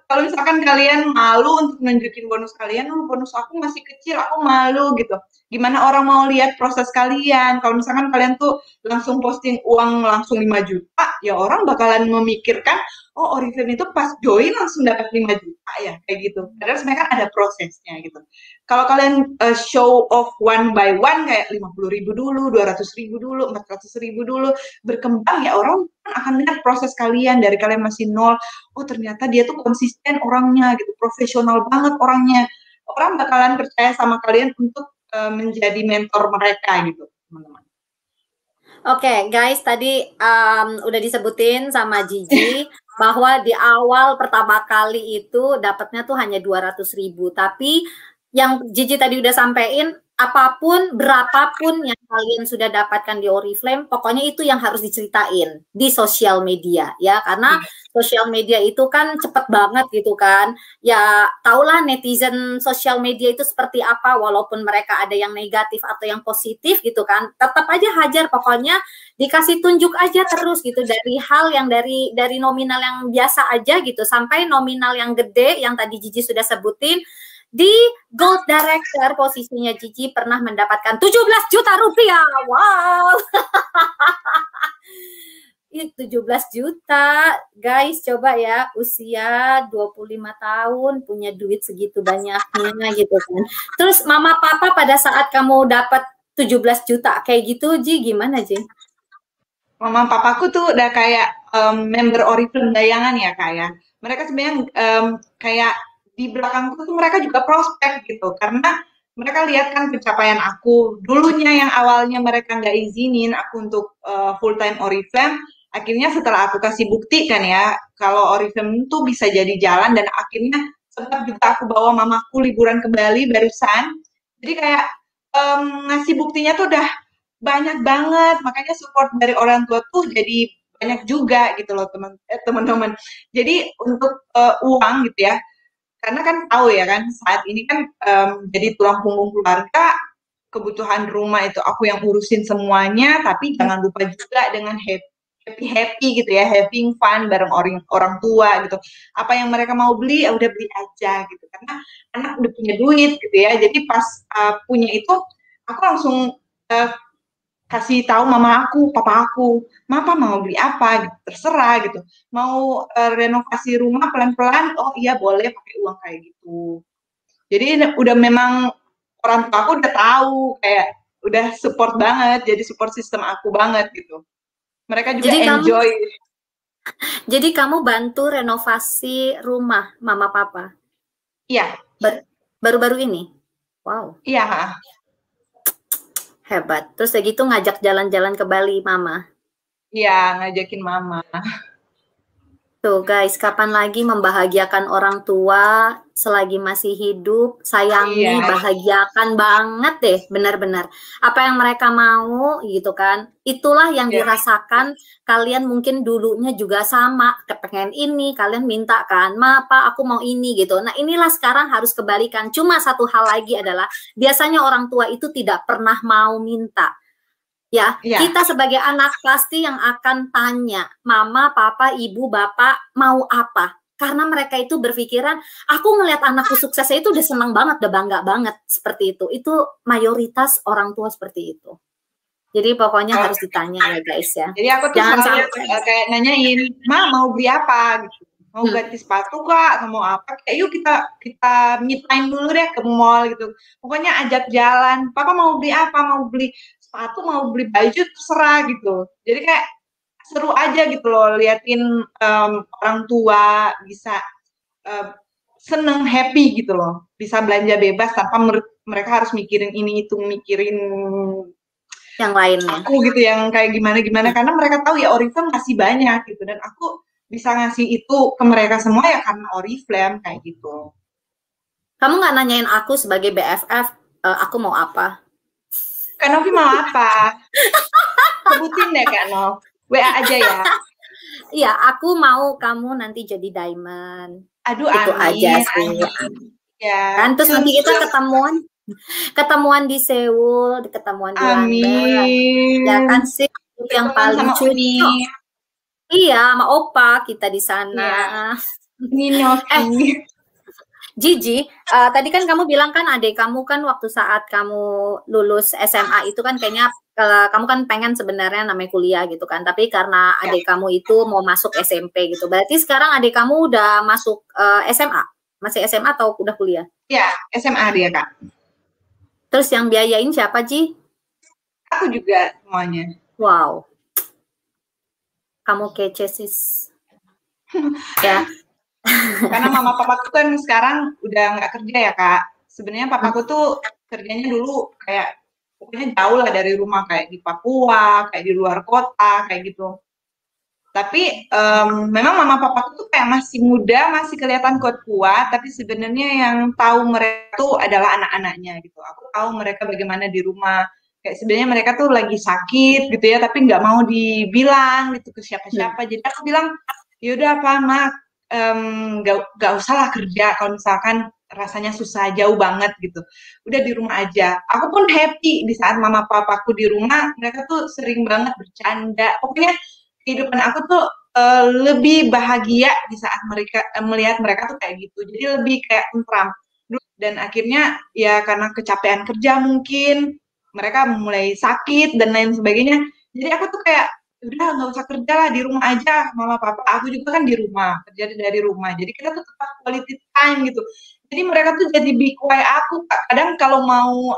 S2: kalau misalkan kalian malu untuk nunjukin bonus kalian, bonus aku masih kecil, aku malu gitu. Gimana orang mau lihat proses kalian? Kalau misalkan kalian tuh langsung posting uang langsung 5 juta, ya orang bakalan memikirkan, oh Oriflame itu pas join langsung dapat 5 juta ya, kayak gitu. Padahal sebenarnya kan ada prosesnya gitu. Kalau kalian show off one by one kayak 50.000 dulu, 200.000 dulu, 400.000 dulu, berkembang ya orang akan lihat proses kalian dari kalian masih nol. Oh ternyata dia tuh konsisten orangnya gitu, profesional banget orangnya. Orang bakalan percaya sama kalian untuk menjadi mentor mereka gitu, teman-teman.
S1: Oke, guys, tadi udah disebutin sama Gigi bahwa di awal pertama kali itu dapatnya tuh hanya 200.000. Tapi yang Gigi tadi udah sampein, apapun, berapapun yang kalian sudah dapatkan di Oriflame, pokoknya itu yang harus diceritain di sosial media ya, karena sosial media itu kan cepet banget gitu kan. Ya, tahulah netizen sosial media itu seperti apa, walaupun mereka ada yang negatif atau yang positif gitu kan, tetap aja hajar, pokoknya dikasih tunjuk aja terus gitu, dari hal yang dari nominal yang biasa aja gitu sampai nominal yang gede yang tadi Gigi sudah sebutin. Di Gold Director posisinya Gigi pernah mendapatkan 17 juta rupiah. Wow. 17 juta, guys, coba ya, usia 25 tahun punya duit segitu banyaknya gitu kan. Terus mama papa pada saat kamu dapat 17 juta kayak gitu, Ji, gimana, Ji?
S2: Mama papaku tuh udah kayak member Oriflame Dayangan ya kak ya. Mereka sebenarnya kayak di belakangku tuh mereka juga prospek gitu, karena mereka lihat kan pencapaian aku. Dulunya yang awalnya mereka nggak izinin aku untuk full time Oriflame, akhirnya setelah aku kasih bukti kan ya, kalau Oriflame itu bisa jadi jalan, dan akhirnya sempat juga aku bawa mamaku liburan ke Bali barusan. Jadi kayak ngasih buktinya tuh udah banyak banget, makanya support dari orang tua tuh jadi banyak juga gitu loh teman-teman. Jadi untuk uang gitu ya, karena kan tahu ya kan saat ini kan jadi tulang punggung keluarga, kebutuhan rumah itu aku yang urusin semuanya, tapi jangan lupa juga dengan happy gitu ya, having fun bareng orang tua gitu. Apa yang mereka mau beli ya udah beli aja gitu, karena anak udah punya duit gitu ya. Jadi pas punya itu aku langsung kasih tahu mama aku, papa aku, "Mama mau beli apa?" gitu, terserah gitu. Mau renovasi rumah pelan-pelan, oh iya boleh pakai uang kayak gitu. Jadi udah memang orang tua aku udah tahu, kayak udah support banget, jadi support sistem aku banget gitu. Mereka juga
S1: Jadi
S2: enjoy.
S1: Jadi kamu bantu renovasi rumah mama papa?
S2: Iya.
S1: Baru-baru ini? Wow.
S2: Iya.
S1: Hebat. Terus kayak gitu ngajak jalan-jalan ke Bali mama?
S2: Iya, ngajakin mama.
S1: Tuh guys, kapan lagi membahagiakan orang tua selagi masih hidup, sayangi, bahagiakan banget deh, benar-benar. Apa yang mereka mau gitu kan, itulah yang dirasakan. Kalian mungkin dulunya juga sama, kepengen ini, kalian minta kan, "Ma, Pa, aku mau ini," gitu. Nah inilah sekarang harus kebalikan. Cuma satu hal lagi adalah, biasanya orang tua itu tidak pernah mau minta. Ya, kita sebagai anak pasti yang akan tanya, mama, papa, ibu, bapak mau apa? Karena mereka itu berpikiran, aku ngelihat anakku suksesnya itu udah senang banget, udah bangga banget, seperti itu. Itu mayoritas orang tua seperti itu. Jadi pokoknya harus ditanya ya guys ya.
S2: Jadi aku tuh
S1: jangan
S2: selalu kayak nanyain, "Ma mau beli apa?" gitu. Mau ganti sepatu kak, atau mau apa? Kayak yuk kita me time dulu deh ke mall gitu. Pokoknya ajak jalan. Papa mau beli apa? Mau beli sepatu, mau beli baju, terserah gitu. Jadi kayak seru aja gitu loh, liatin orang tua bisa seneng, happy gitu loh. Bisa belanja bebas tanpa mereka harus mikirin ini itu, mikirin
S1: yang lainnya.
S2: aku gitu yang kayak gimana-gimana, karena mereka tahu ya Oriflame masih banyak gitu, dan aku bisa ngasih itu ke mereka semua ya karena Oriflame kayak gitu.
S1: Kamu nggak nanyain aku sebagai BFF, aku mau apa?
S2: Kak Novi mau apa? Sebutin deh Kak Nov. WA aja ya.
S1: Iya, aku mau kamu nanti jadi diamond.
S2: Aduh,
S1: Itu
S2: amin,
S1: aja sih.
S2: amin. Ya.
S1: Kan terus nanti kita ketemuan di Seoul, ketemuan di London. Ya
S2: Amin.
S1: kan sih, itu yang paling
S2: sama
S1: lucu.
S2: Uni.
S1: Iya, sama Opa kita di sana.
S2: Iya. Ini Novi.
S1: Gigi, tadi kan kamu bilang kan adik kamu kan waktu saat kamu lulus SMA itu kan kayaknya kamu kan pengen sebenarnya namanya kuliah gitu kan, tapi karena adik kamu itu mau masuk SMP gitu. Berarti sekarang adik kamu udah masuk SMA? Masih SMA atau udah kuliah?
S2: Ya, SMA dia Kak.
S1: Terus yang biayain siapa, Ji?
S2: Aku juga semuanya.
S1: Wow. Kamu kece sis. Ya.
S2: Karena mama papaku kan sekarang udah nggak kerja ya Kak. Sebenarnya papaku tuh kerjanya dulu kayak pokoknya jauh lah dari rumah, kayak di Papua, kayak di luar kota, kayak gitu. Tapi memang mama papaku tuh kayak masih muda, masih kelihatan kuat-kuat, tapi sebenarnya yang tahu mereka tuh adalah anak-anaknya gitu. Aku tahu mereka bagaimana di rumah. Kayak sebenarnya mereka tuh lagi sakit gitu ya, tapi nggak mau dibilang gitu ke siapa-siapa. Jadi aku bilang, yaudah apa mak, nggak usah lah kerja kalau misalkan rasanya susah jauh banget gitu. Udah di rumah aja. Aku pun happy di saat mama papaku di rumah, mereka tuh sering banget bercanda. Pokoknya kehidupan aku tuh lebih bahagia di saat mereka melihat mereka tuh kayak gitu. Jadi lebih kayak tentram. Dan akhirnya ya karena kecapean kerja mungkin mereka mulai sakit dan lain sebagainya. Jadi aku tuh kayak udah nggak usah kerja lah, di rumah aja mama papa. Aku juga kan di rumah, kerja dari rumah. Jadi kita tuh tetap quality time gitu. Jadi mereka tuh jadi big why aku. Kadang kalau mau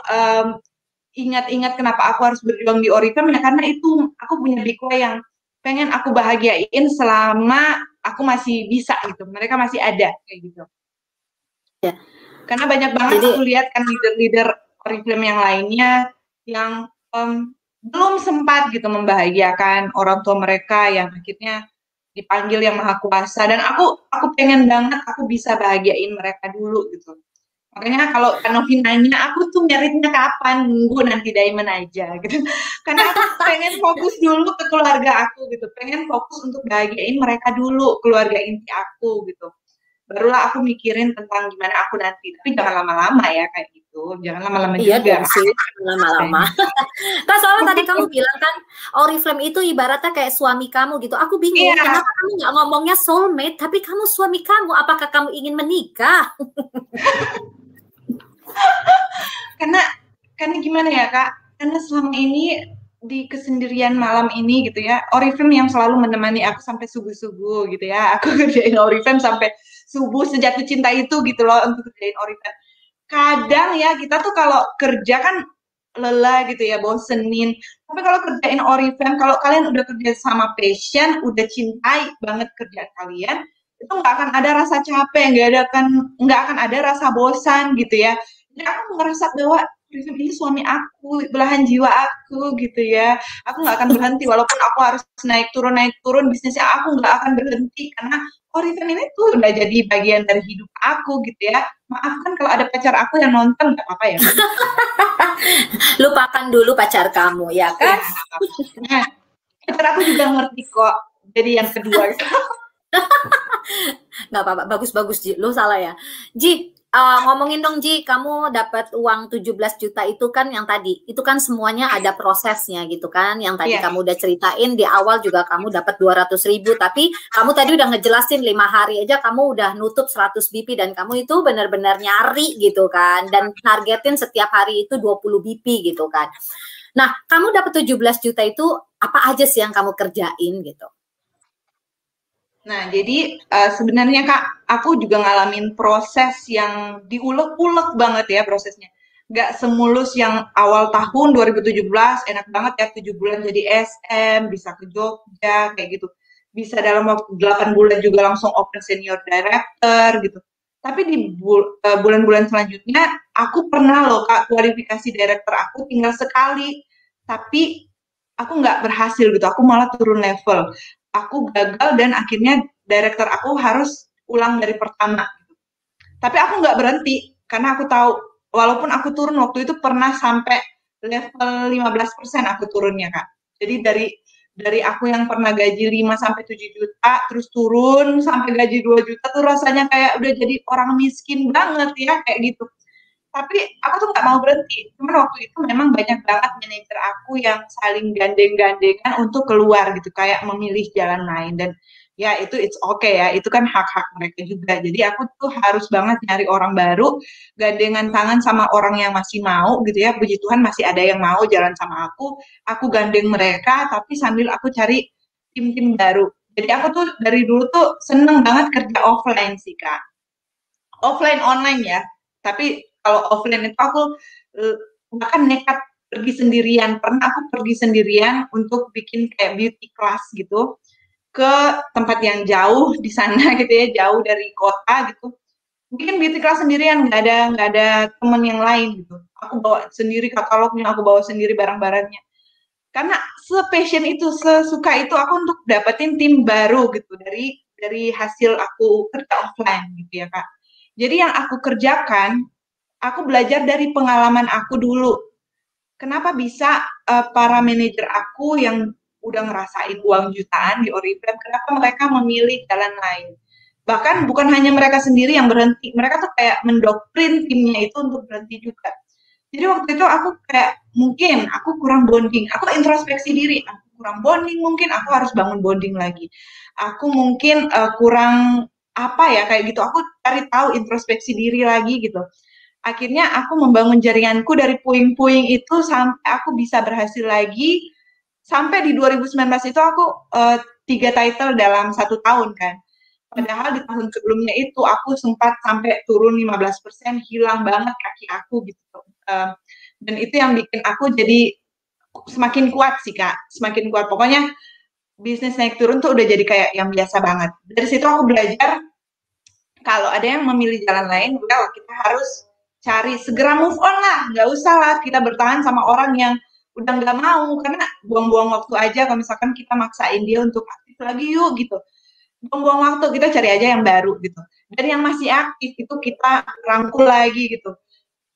S2: ingat-ingat kenapa aku harus berjuang di Oriflame ya karena itu aku punya big why yang pengen aku bahagiain selama aku masih bisa gitu. Mereka masih ada kayak gitu.
S1: Ya.
S2: Karena banyak banget aku lihat kan leader-leader Oriflame yang lainnya yang belum sempat gitu membahagiakan orang tua mereka yang akhirnya dipanggil yang maha kuasa, dan aku pengen banget aku bisa bahagiain mereka dulu gitu. Makanya kalau Novi nanya aku tuh meritnya kapan, nunggu nanti diamond aja gitu. Karena aku pengen fokus dulu ke keluarga aku gitu, pengen fokus untuk bahagiain mereka dulu, keluarga inti aku gitu. Barulah aku mikirin tentang gimana aku nanti, tapi jangan lama-lama ya kayak gitu, jangan lama-lama
S1: iya
S2: juga.
S1: Iya dong sih, lama-lama. Kan soalnya tadi kamu bilang kan Oriflame itu ibaratnya kayak suami kamu gitu. Aku bingung, kenapa kamu nggak ngomongnya soulmate, tapi kamu suami kamu. Apakah kamu ingin menikah?
S2: karena gimana ya Kak? Karena selama ini di kesendirian malam ini gitu ya, Oriflame yang selalu menemani aku sampai subuh-subuh gitu ya. Aku kerjain Oriflame sampai subuh, sejatuh cinta itu gitu loh untuk kerjain Oriflame. Kadang ya kita tuh kalau kerja kan lelah gitu ya, bosenin. Tapi kalau kerjain Oriflame, kalau kalian udah kerja sama passion, udah cintai banget kerjaan kalian, itu nggak akan ada rasa capek, nggak akan ada rasa bosan gitu ya. Jadi aku ngerasa bahwa Oriflame ini suami aku, belahan jiwa aku gitu ya. Aku nggak akan berhenti walaupun aku harus naik turun bisnisnya, aku nggak akan berhenti karena Oriflame ini tuh udah jadi bagian dari hidup aku gitu ya. Maafkan kalau ada pacar aku yang nonton, nggak apa-apa ya.
S1: Lupakan dulu pacar kamu, ya kan?
S2: Nah, pacar aku juga ngerti kok. Jadi yang kedua.
S1: Nggak apa-apa, bagus-bagus Ji. Lu salah ya. Ji, ngomongin dong Ji, kamu dapat uang 17 juta itu kan yang tadi, itu kan semuanya ada prosesnya gitu kan, yang tadi kamu udah ceritain di awal juga kamu dapat 200.000, tapi kamu tadi udah ngejelasin 5 hari aja kamu udah nutup 100 BP dan kamu itu benar-benar nyari gitu kan, dan targetin setiap hari itu 20 BP gitu kan. Nah, kamu dapat 17 juta itu apa aja sih yang kamu kerjain gitu?
S2: Nah, jadi sebenarnya Kak, aku juga ngalamin proses yang diulek-ulek banget ya prosesnya. Nggak semulus yang awal tahun 2017, enak banget ya 7 bulan jadi SM, bisa ke Jogja, kayak gitu. Bisa dalam waktu 8 bulan juga langsung open senior director gitu. Tapi di bulan-bulan selanjutnya, aku pernah loh Kak, kualifikasi director aku tinggal sekali. tapi aku nggak berhasil gitu, aku malah turun level. Aku gagal dan akhirnya director aku harus ulang dari pertama. Tapi aku nggak berhenti, karena aku tahu, walaupun aku turun waktu itu pernah sampai level 15% aku turunnya, Kak. Jadi dari aku yang pernah gaji 5 sampai 7 juta, terus turun sampai gaji 2 juta tuh rasanya kayak udah jadi orang miskin banget ya, kayak gitu. Tapi aku tuh nggak mau berhenti. Cuman waktu itu memang banyak banget manajer aku yang saling gandeng-gandengan untuk keluar gitu, kayak memilih jalan lain. Dan ya itu it's okay ya, itu kan hak-hak mereka juga. Jadi aku tuh harus banget nyari orang baru, gandengan tangan sama orang yang masih mau gitu ya. Puji Tuhan masih ada yang mau jalan sama aku gandeng mereka, tapi sambil aku cari tim-tim baru. Jadi aku tuh dari dulu tuh seneng banget kerja offline sih, Kak. Offline online ya, tapi kalau offline itu aku bahkan nekat pergi sendirian. Pernah aku pergi sendirian untuk bikin kayak beauty class gitu ke tempat yang jauh di sana gitu ya, jauh dari kota gitu. Bikin beauty class sendirian, nggak ada temen yang lain gitu. Aku bawa sendiri katalognya, aku bawa sendiri barang-barangnya. Karena se-passion itu, sesuka itu aku untuk dapetin tim baru gitu dari hasil aku kerja offline gitu ya, Kak. Jadi yang aku kerjakan, aku belajar dari pengalaman aku dulu. Kenapa bisa para manajer aku yang udah ngerasain uang jutaan di Oriflame, kenapa mereka memilih jalan lain? Bahkan bukan hanya mereka sendiri yang berhenti, mereka tuh kayak mendoktrin timnya itu untuk berhenti juga. Jadi waktu itu aku kayak mungkin aku kurang bonding, aku introspeksi diri, aku kurang bonding mungkin, aku harus bangun bonding lagi. Aku mungkin kurang apa ya kayak gitu, aku cari tahu introspeksi diri lagi gitu. Akhirnya aku membangun jaringanku dari puing-puing itu sampai aku bisa berhasil lagi. Sampai di 2019 itu aku 3 title dalam 1 tahun kan. Padahal di tahun sebelumnya itu aku sempat sampai turun 15%, hilang banget kaki aku gitu. Dan itu yang bikin aku jadi semakin kuat sih, Kak. Semakin kuat. Pokoknya bisnis naik turun tuh udah jadi kayak yang biasa banget. Dari situ aku belajar kalau ada yang memilih jalan lain, well, kita harus cari segera move on lah. Nggak usah lah kita bertahan sama orang yang udah nggak mau, karena buang-buang waktu aja kalau misalkan kita maksain dia untuk aktif lagi yuk gitu. Buang-buang waktu, kita cari aja yang baru gitu. Dan yang masih aktif itu kita rangkul lagi gitu.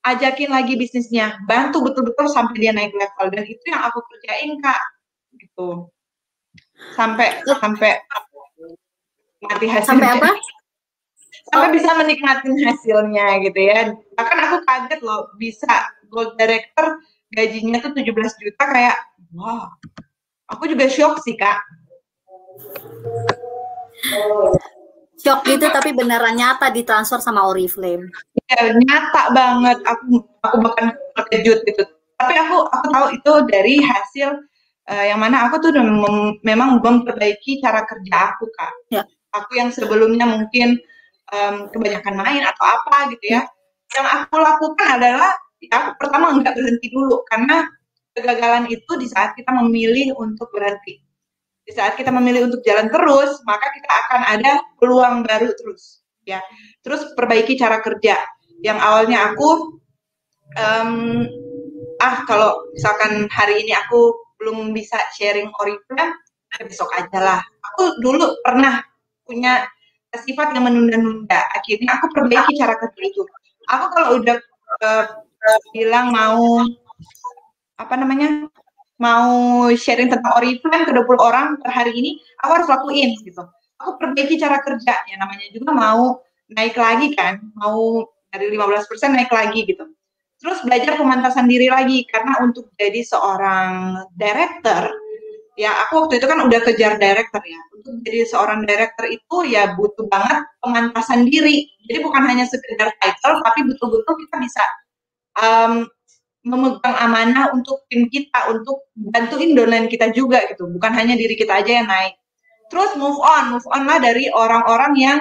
S2: Ajakin lagi bisnisnya, bantu betul-betul sampai dia naik level. Dan itu yang aku kerjain, Kak. Gitu. Sampai mati hasilnya.
S1: Sampai apa?
S2: Sampai bisa menikmati hasilnya gitu ya. Bahkan aku kaget loh bisa gold director gajinya tuh 17 juta, kayak wow. Aku juga shock sih, Kak.
S1: Shock gitu, tapi beneran nyata ditransfer sama Oriflame.
S2: Ya, nyata banget. Aku bahkan terkejut gitu. Tapi aku tahu itu dari hasil yang mana aku tuh memang memperbaiki cara kerja aku, Kak.
S1: Ya.
S2: Aku yang sebelumnya mungkin kebanyakan main atau apa gitu ya. Yang aku lakukan adalah ya aku pertama nggak berhenti dulu, karena kegagalan itu di saat kita memilih untuk berhenti. Di saat kita memilih untuk jalan terus, maka kita akan ada peluang baru terus. Ya, terus perbaiki cara kerja. Yang awalnya aku kalau misalkan hari ini aku belum bisa sharing Oriflame, besok aja lah. Aku dulu pernah punya sifat yang menunda-nunda. Akhirnya aku perbaiki cara kerja itu. Aku kalau udah bilang mau mau sharing tentang Oriflame ke 20 orang per hari ini, aku harus lakuin gitu. Aku perbaiki cara kerja, ya namanya juga mau naik lagi kan, mau dari 15% naik lagi gitu. Terus belajar pemantasan diri lagi, karena untuk jadi seorang director, ya aku waktu itu kan udah kejar director ya. Untuk jadi seorang director itu ya butuh banget pemantasan diri. Jadi bukan hanya sekedar title, tapi betul-betul kita bisa memegang amanah untuk tim kita, untuk bantuin downline kita juga gitu. Bukan hanya diri kita aja yang naik. Terus move on lah dari orang-orang yang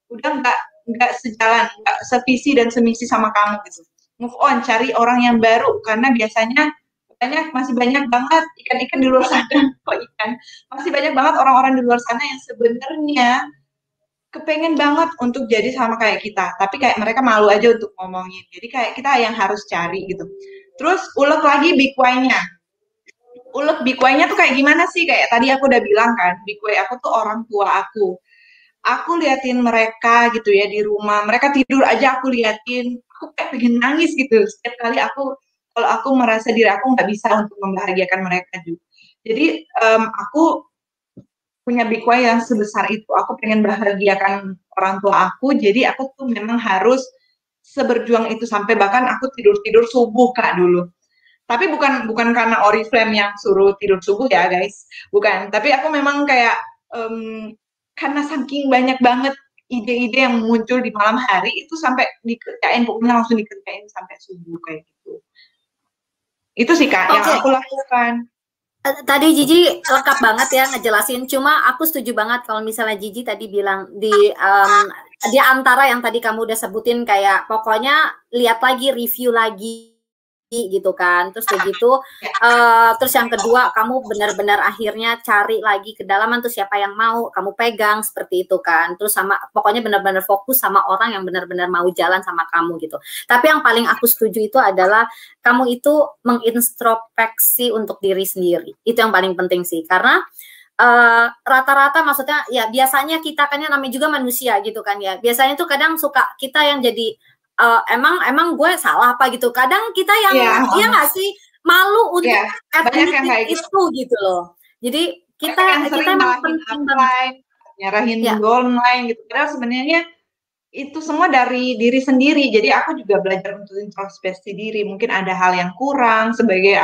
S2: udah nggak sejalan, nggak sevisi dan semisi sama kamu gitu. Move on, cari orang yang baru, karena biasanya masih banyak banget ikan-ikan di luar sana. Masih banyak banget orang-orang di luar sana yang sebenarnya kepengen banget untuk jadi sama kayak kita, tapi kayak mereka malu aja untuk ngomongin. Jadi kayak kita yang harus cari gitu. Terus ulek lagi big why-nya. Ulek Bikwainya tuh kayak gimana sih? Kayak tadi aku udah bilang kan, Bikwai aku tuh orang tua aku. Aku liatin mereka gitu ya di rumah, mereka tidur aja aku liatin, aku kayak pengen nangis gitu. Setiap kali kalau aku merasa diri aku nggak bisa untuk membahagiakan mereka juga. Jadi aku punya Bikwai yang sebesar itu. Aku pengen bahagiakan orang tua aku, jadi aku tuh memang harus seberjuang itu sampai bahkan aku tidur-tidur subuh Kak dulu. Tapi bukan bukan karena Oriflame yang suruh tidur subuh ya guys, bukan. Tapi aku memang kayak karena saking banyak banget ide-ide yang muncul di malam hari itu sampai dikerjain, pokoknya langsung dikerjain sampai subuh kayak gitu. Itu sih Kak yang
S1: Oke,
S2: aku lakukan.
S1: tadi Jiji lengkap banget ya ngejelasin. Cuma aku setuju banget kalau misalnya Jiji tadi bilang di antara yang tadi kamu udah sebutin kayak pokoknya lihat lagi, review lagi gitu kan. Terus begitu, terus yang kedua kamu benar-benar akhirnya cari lagi kedalaman tuh siapa yang mau kamu pegang seperti itu kan. Terus sama pokoknya benar-benar fokus sama orang yang benar-benar mau jalan sama kamu gitu. Tapi yang paling aku setuju itu adalah kamu itu mengintrospeksi untuk diri sendiri. Itu yang paling penting sih. Karena rata-rata maksudnya ya biasanya kita kan namanya juga manusia gitu kan ya. Biasanya tuh kadang suka kita yang jadi emang gue salah apa gitu. Kadang kita yang iya nggak sih malu untuk
S2: banyak yang kayak
S1: gitu loh. Jadi kita
S2: emang penting banget nyerahin online gitu. Padahal sebenarnya itu semua dari diri sendiri. Jadi aku juga belajar untuk introspeksi diri. Mungkin ada hal yang kurang sebagai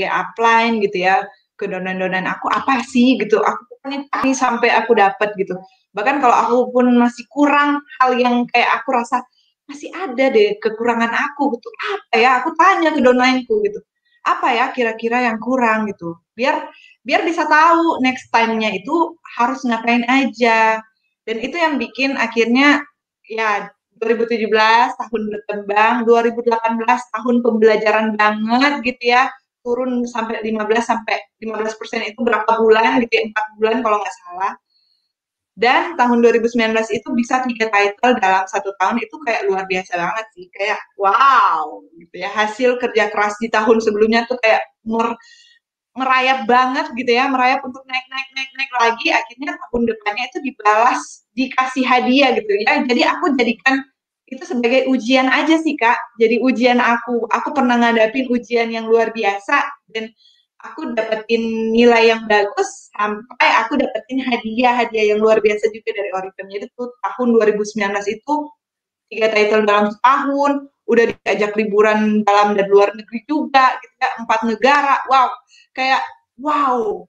S2: upline gitu ya. Kedonan-donan aku apa sih gitu. Aku pengen cari sampai aku dapat gitu. Bahkan kalau aku pun masih kurang hal yang kayak aku rasa masih ada deh kekurangan aku gitu. Apa ya? Aku tanya ke downline-ku gitu. Apa ya kira-kira yang kurang gitu. Biar bisa tahu next time-nya itu harus ngapain aja. Dan itu yang bikin akhirnya ya 2017 tahun berkembang, 2018 tahun pembelajaran banget gitu ya. Turun sampai 15% itu berapa bulan gitu ya, 4 bulan kalau nggak salah. Dan tahun 2019 itu bisa 3 title dalam 1 tahun itu kayak luar biasa banget sih. Kayak wow gitu ya. Hasil kerja keras di tahun sebelumnya tuh kayak merayap banget gitu ya. Merayap untuk naik lagi. Akhirnya tahun depannya itu dibalas, dikasih hadiah gitu ya. Jadi aku jadikan itu sebagai ujian aja sih Kak. Jadi ujian aku. Aku pernah ngadapin ujian yang luar biasa. Dan aku dapetin nilai yang bagus sampai aku dapetin hadiah yang luar biasa juga dari Oriflame. Jadi tuh tahun 2019 itu 3 title dalam setahun, udah diajak liburan dalam dan luar negeri juga, gitu ya, 4 negara. Wow, kayak wow,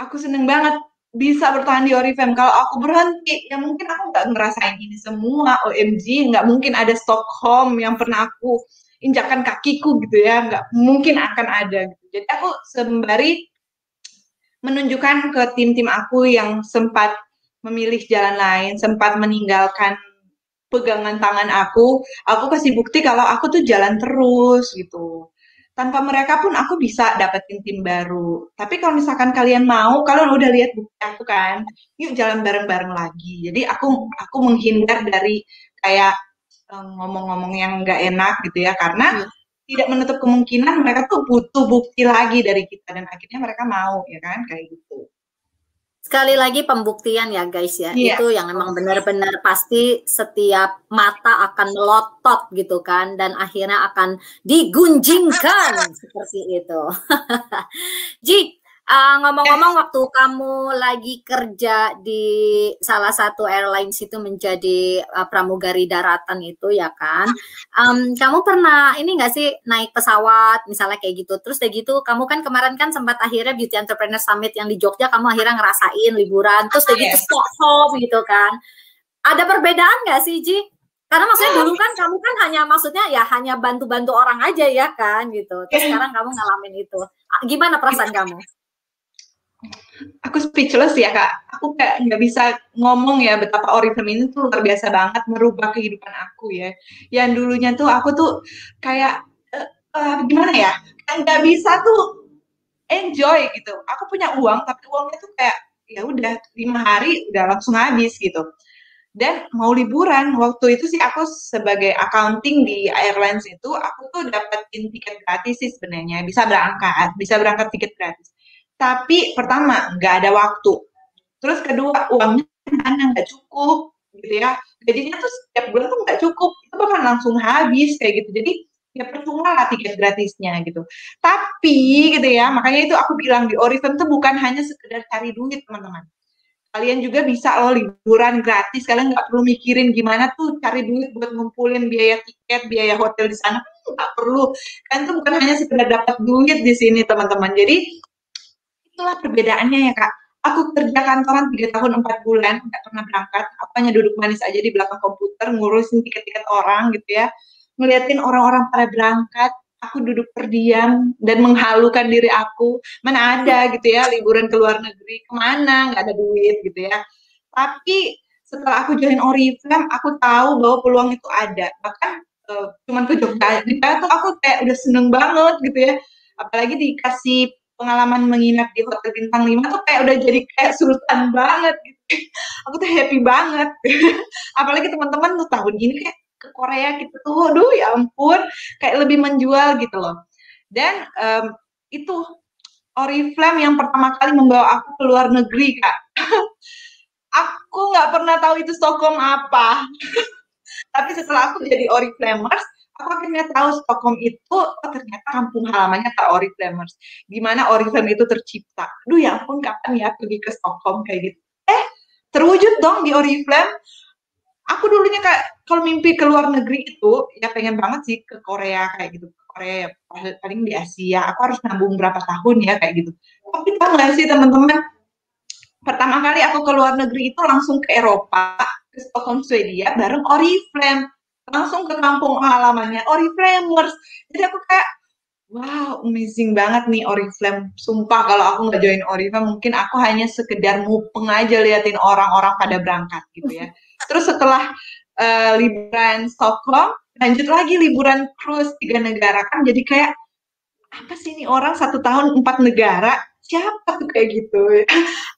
S2: aku seneng banget bisa bertahan di Oriflame. Kalau aku berhenti, ya mungkin aku nggak ngerasain ini semua. OMG, nggak mungkin ada Stockholm yang pernah aku injakan kakiku gitu ya, nggak mungkin akan ada gitu. Jadi aku sembari menunjukkan ke tim-tim aku yang sempat memilih jalan lain, sempat meninggalkan pegangan tangan aku kasih bukti kalau aku tuh jalan terus gitu. Tanpa mereka pun aku bisa dapetin tim baru. Tapi kalau misalkan kalian mau, kalian udah lihat bukti aku kan, yuk jalan bareng-bareng lagi. Jadi aku menghindar dari kayak ngomong-ngomong yang nggak enak gitu ya, karena tidak menutup kemungkinan mereka tuh butuh bukti lagi dari kita dan akhirnya mereka mau ya kan kayak gitu.
S1: Sekali lagi pembuktian ya guys ya, itu yang memang benar-benar pasti setiap mata akan melotot gitu kan, dan akhirnya akan digunjingkan seperti itu. Ji, ngomong-ngomong waktu kamu lagi kerja di salah satu airlines itu menjadi pramugari daratan itu ya kan, kamu pernah ini nggak sih naik pesawat misalnya kayak gitu, terus kayak gitu kamu kan kemarin kan sempat akhirnya Beauty Entrepreneur Summit yang di Jogja kamu akhirnya ngerasain liburan, terus kayak gitu Stockholm gitu kan, ada perbedaan nggak sih Ji? Karena maksudnya dulu kan kamu kan hanya bantu-bantu orang aja ya kan gitu, terus sekarang kamu ngalamin itu, gimana perasaan kamu?
S2: Aku speechless ya Kak, aku kayak nggak bisa ngomong ya betapa Oriflame ini tuh luar biasa banget merubah kehidupan aku ya. Yang dulunya tuh aku tuh kayak gimana ya, nggak bisa tuh enjoy gitu. Aku punya uang tapi uangnya tuh kayak ya udah 5 hari udah langsung habis gitu. Dan mau liburan waktu itu sih aku sebagai accounting di airlines itu aku tuh dapetin tiket gratis sih sebenarnya, bisa berangkat tiket gratis. Tapi pertama, nggak ada waktu. Terus kedua, uangnya mana nggak cukup, gitu ya. Gajinya tuh setiap bulan tuh nggak cukup, itu bahkan langsung habis kayak gitu. Jadi ya percuma lah tiket gratisnya gitu. Tapi gitu ya, makanya itu aku bilang di Oriflame tuh bukan hanya sekedar cari duit teman-teman. Kalian juga bisa loh liburan gratis, kalian nggak perlu mikirin gimana tuh cari duit buat ngumpulin biaya tiket, biaya hotel di sana, nggak perlu. Kan itu bukan hanya sekedar dapat duit di sini teman-teman. Jadi itulah perbedaannya ya Kak. Aku kerja kantoran 3 tahun 4 bulan, nggak pernah berangkat. Aku hanya duduk manis aja di belakang komputer, ngurusin tiket-tiket orang gitu ya. Ngeliatin orang-orang pada berangkat, aku duduk terdiam dan menghalukan diri aku. Mana ada gitu ya, liburan ke luar negeri, kemana, nggak ada duit gitu ya. Tapi setelah aku join Oriflame, aku tahu bahwa peluang itu ada. Bahkan cuman ke Jogja, di tuh aku kayak udah seneng banget gitu ya. Apalagi dikasih pengalaman menginap di hotel bintang 5 tuh kayak udah jadi kayak sultan banget gitu. Aku tuh happy banget. Apalagi teman-teman tuh tahun ini kayak ke Korea gitu tuh, aduh ya ampun, kayak lebih menjual gitu loh. Dan itu Oriflame yang pertama kali membawa aku ke luar negeri Kak. Aku nggak pernah tahu itu Stockholm apa. Tapi setelah aku jadi Oriflamers, aku akhirnya tahu Stockholm itu ternyata kampung halamannya Kak Oriflamers. Gimana Oriflame itu tercipta. Duh ya ampun, kapan ya pergi ke Stockholm kayak gitu. Terwujud dong di Oriflame. Aku dulunya kalau mimpi ke luar negeri itu, ya pengen banget sih ke Korea kayak gitu. Korea ya, paling di Asia. Aku harus nabung berapa tahun ya kayak gitu. Tapi tahu nggak sih teman-teman, pertama kali aku ke luar negeri itu langsung ke Eropa, ke Stockholm, Swedia, bareng Oriflame. Langsung ke kampung halamannya Oriflamers. Jadi aku kayak, wow, amazing banget nih Oriflame. Sumpah kalau aku nggak join Oriflame, mungkin aku hanya sekedar mupeng aja liatin orang-orang pada berangkat gitu ya. Terus setelah liburan Stockholm, lanjut lagi liburan cruise 3 negara kan jadi kayak, apa sih ini orang 1 tahun 4 negara? Siapa tuh kayak gitu?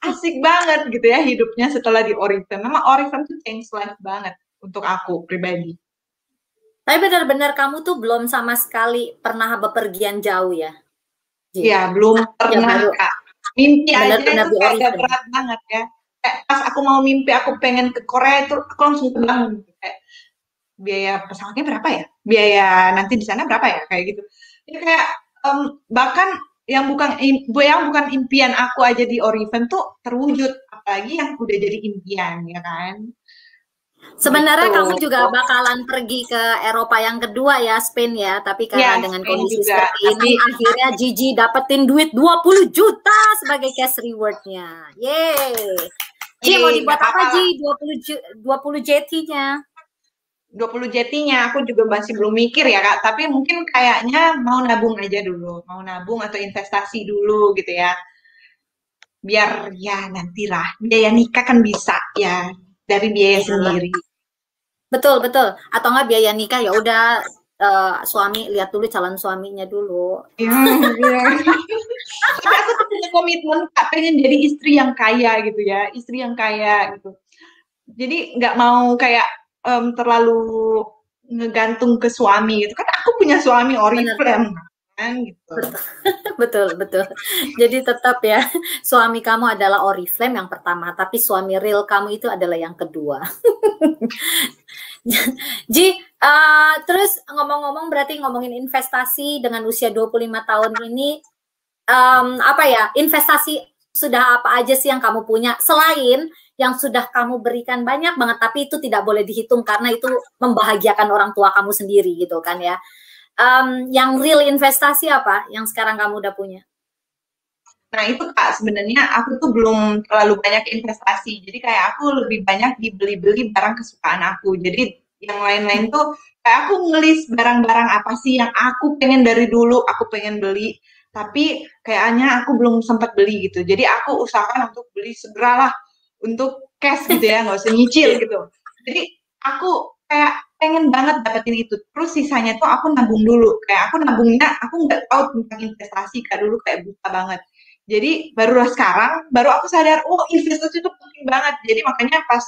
S2: Asik banget gitu ya hidupnya setelah di Oriflame. Memang Oriflame tuh change life banget untuk aku pribadi.
S1: Tapi benar-benar kamu tuh belum sama sekali pernah bepergian jauh ya?
S2: Iya, belum pernah
S1: baru
S2: Kak. Mimpi aja
S1: benar-benar
S2: itu
S1: di
S2: kayak udah
S1: Oriflame.
S2: berat banget ya. Kayak pas aku mau mimpi aku pengen ke Korea itu aku langsung kebangun. Kayak biaya pesawatnya berapa ya? Biaya nanti di sana berapa ya? Kayak gitu. Jadi kayak bahkan yang bukan impian aku aja di Oriflame tuh terwujud, apalagi yang udah jadi impian ya kan.
S1: Sebenarnya
S2: Gitu.
S1: kamu juga bakalan pergi ke Eropa yang kedua ya, Spain ya. Tapi karena
S2: Ya,
S1: dengan
S2: Spain
S1: kondisi
S2: juga.
S1: seperti ini,
S2: Tapi
S1: akhirnya Gigi dapetin duit 20 juta sebagai cash reward-nya. Yeay. Ji, mau dibuat
S2: nggak
S1: apa
S2: apa-apa
S1: Ji?
S2: lah.
S1: 20 JT-nya.
S2: 20 jetinya aku juga masih belum mikir ya Kak, tapi mungkin kayaknya mau nabung aja dulu, mau nabung atau investasi dulu gitu ya, biar ya nantilah biaya nikah kan bisa ya dari biaya
S1: Iyalah.
S2: sendiri.
S1: Betul, betul. Atau enggak biaya nikah ya udah suami lihat dulu calon suaminya dulu.
S2: Iya. Tapi aku tuh punya komitmen Kak, pengen jadi istri yang kaya gitu ya, istri yang kaya gitu. Jadi nggak mau kayak terlalu ngegantung ke suami gitu kan, aku punya suami
S1: Benar.
S2: Oriflame kan gitu.
S1: Betul, betul. Jadi tetap ya, suami kamu adalah Oriflame yang pertama, tapi suami real kamu itu adalah yang kedua. Ji, terus ngomong-ngomong berarti ngomongin investasi dengan usia 25 tahun ini, apa ya, investasi sudah apa aja sih yang kamu punya selain yang sudah kamu berikan banyak banget, tapi itu tidak boleh dihitung karena itu membahagiakan orang tua kamu sendiri gitu kan ya. Yang real investasi apa yang sekarang kamu udah punya?
S2: Nah itu Kak, sebenarnya aku tuh belum terlalu banyak investasi. Jadi kayak aku lebih banyak dibeli-beli barang kesukaan aku. Jadi yang lain-lain tuh kayak aku ngelis barang-barang apa sih yang aku pengen dari dulu, aku pengen beli. Tapi kayaknya aku belum sempat beli gitu. Jadi aku usahakan untuk beli segeralah untuk cash gitu ya, nggak usah nyicil gitu. Jadi aku kayak pengen banget dapetin itu. Terus sisanya tuh aku nabung dulu. Kayak aku nabungnya, aku nggak tahu tentang investasi Kak, dulu kayak buta banget. Jadi barulah sekarang, baru aku sadar, oh investasi itu penting banget. Jadi makanya pas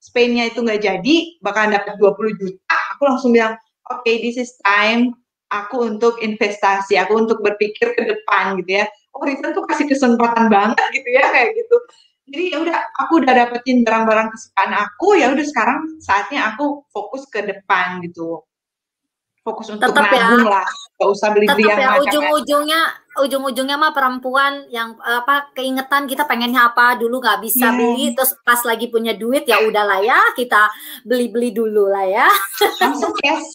S2: Spain-nya itu nggak jadi, bakalan dapat 20 juta, aku langsung bilang, oke, this is time aku untuk investasi, aku untuk berpikir ke depan gitu ya. Oriflame tuh kasih kesempatan banget gitu ya kayak gitu. Jadi ya udah, aku udah dapetin barang-barang kesukaan aku, ya udah sekarang saatnya aku fokus ke depan gitu. Fokus untuk
S1: Tetap ya,
S2: nabung lah, gak usah beli-beli
S1: tetap
S2: yang
S1: ya,
S2: macam-macam.
S1: ujung-ujungnya mah perempuan yang apa, keingetan kita pengennya apa dulu nggak bisa
S2: Iya,
S1: beli, terus pas lagi punya duit ya udahlah ya kita beli-beli dulu lah ya.
S2: langsung cash.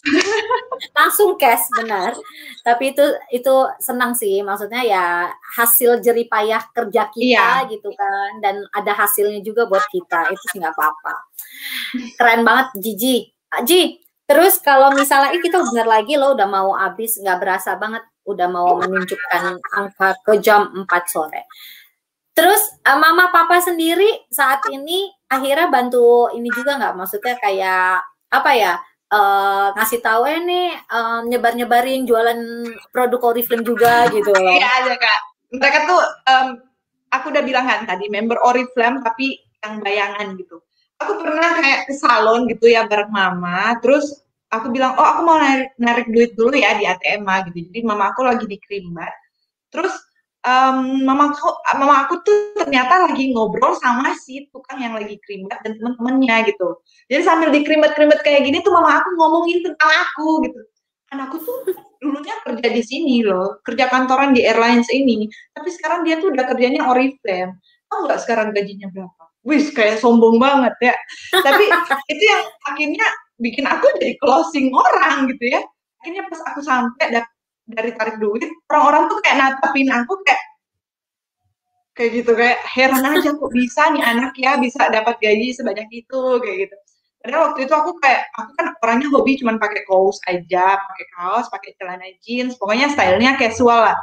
S1: Langsung cash, benar. Tapi itu senang sih, maksudnya ya hasil jerih payah kerja kita
S2: Iya,
S1: gitu kan, dan ada hasilnya juga buat kita, itu sih nggak apa-apa. Keren banget Gigi. Ji, terus kalau misalnya kita benar lagi lo udah mau habis, nggak berasa banget udah mau menunjukkan angka ke jam 4 sore. Terus mama papa sendiri saat ini akhirnya bantu ini juga nggak? Maksudnya kayak apa ya? Ngasih tahu nih nyebar-nyebarin jualan produk Oriflame juga gitu
S2: iya
S1: loh.
S2: aja Kak. Mereka tuh, aku udah bilang kan tadi, member Oriflame tapi yang bayangan gitu. Aku pernah kayak ke salon gitu ya bareng mama, terus aku bilang, oh aku mau narik duit dulu ya di ATM gitu. Jadi mama aku lagi di Krimbat. Terus mama aku tuh ternyata lagi ngobrol sama si tukang yang lagi krimbat dan temen-temennya gitu. Jadi sambil dikrimbat-krimbat kayak gini tuh mama aku ngomongin tentang aku gitu. Anakku tuh dulunya kerja di sini loh, kerja kantoran di airlines ini. Tapi sekarang dia tuh udah kerjanya Oriflame. Tahu nggak sekarang gajinya berapa? Wih, kayak sombong banget ya. Tapi itu yang akhirnya bikin aku jadi closing orang gitu ya. Akhirnya pas aku sampai dari tarik duit, orang-orang tuh kayak natapin aku kayak kayak gitu, kayak heran aja kok bisa nih anak ya bisa dapat gaji sebanyak itu kayak gitu. Padahal waktu itu aku kan orangnya hobi cuman pakai kaos aja, pakai kaos, pakai celana jeans, pokoknya stylenya casual lah.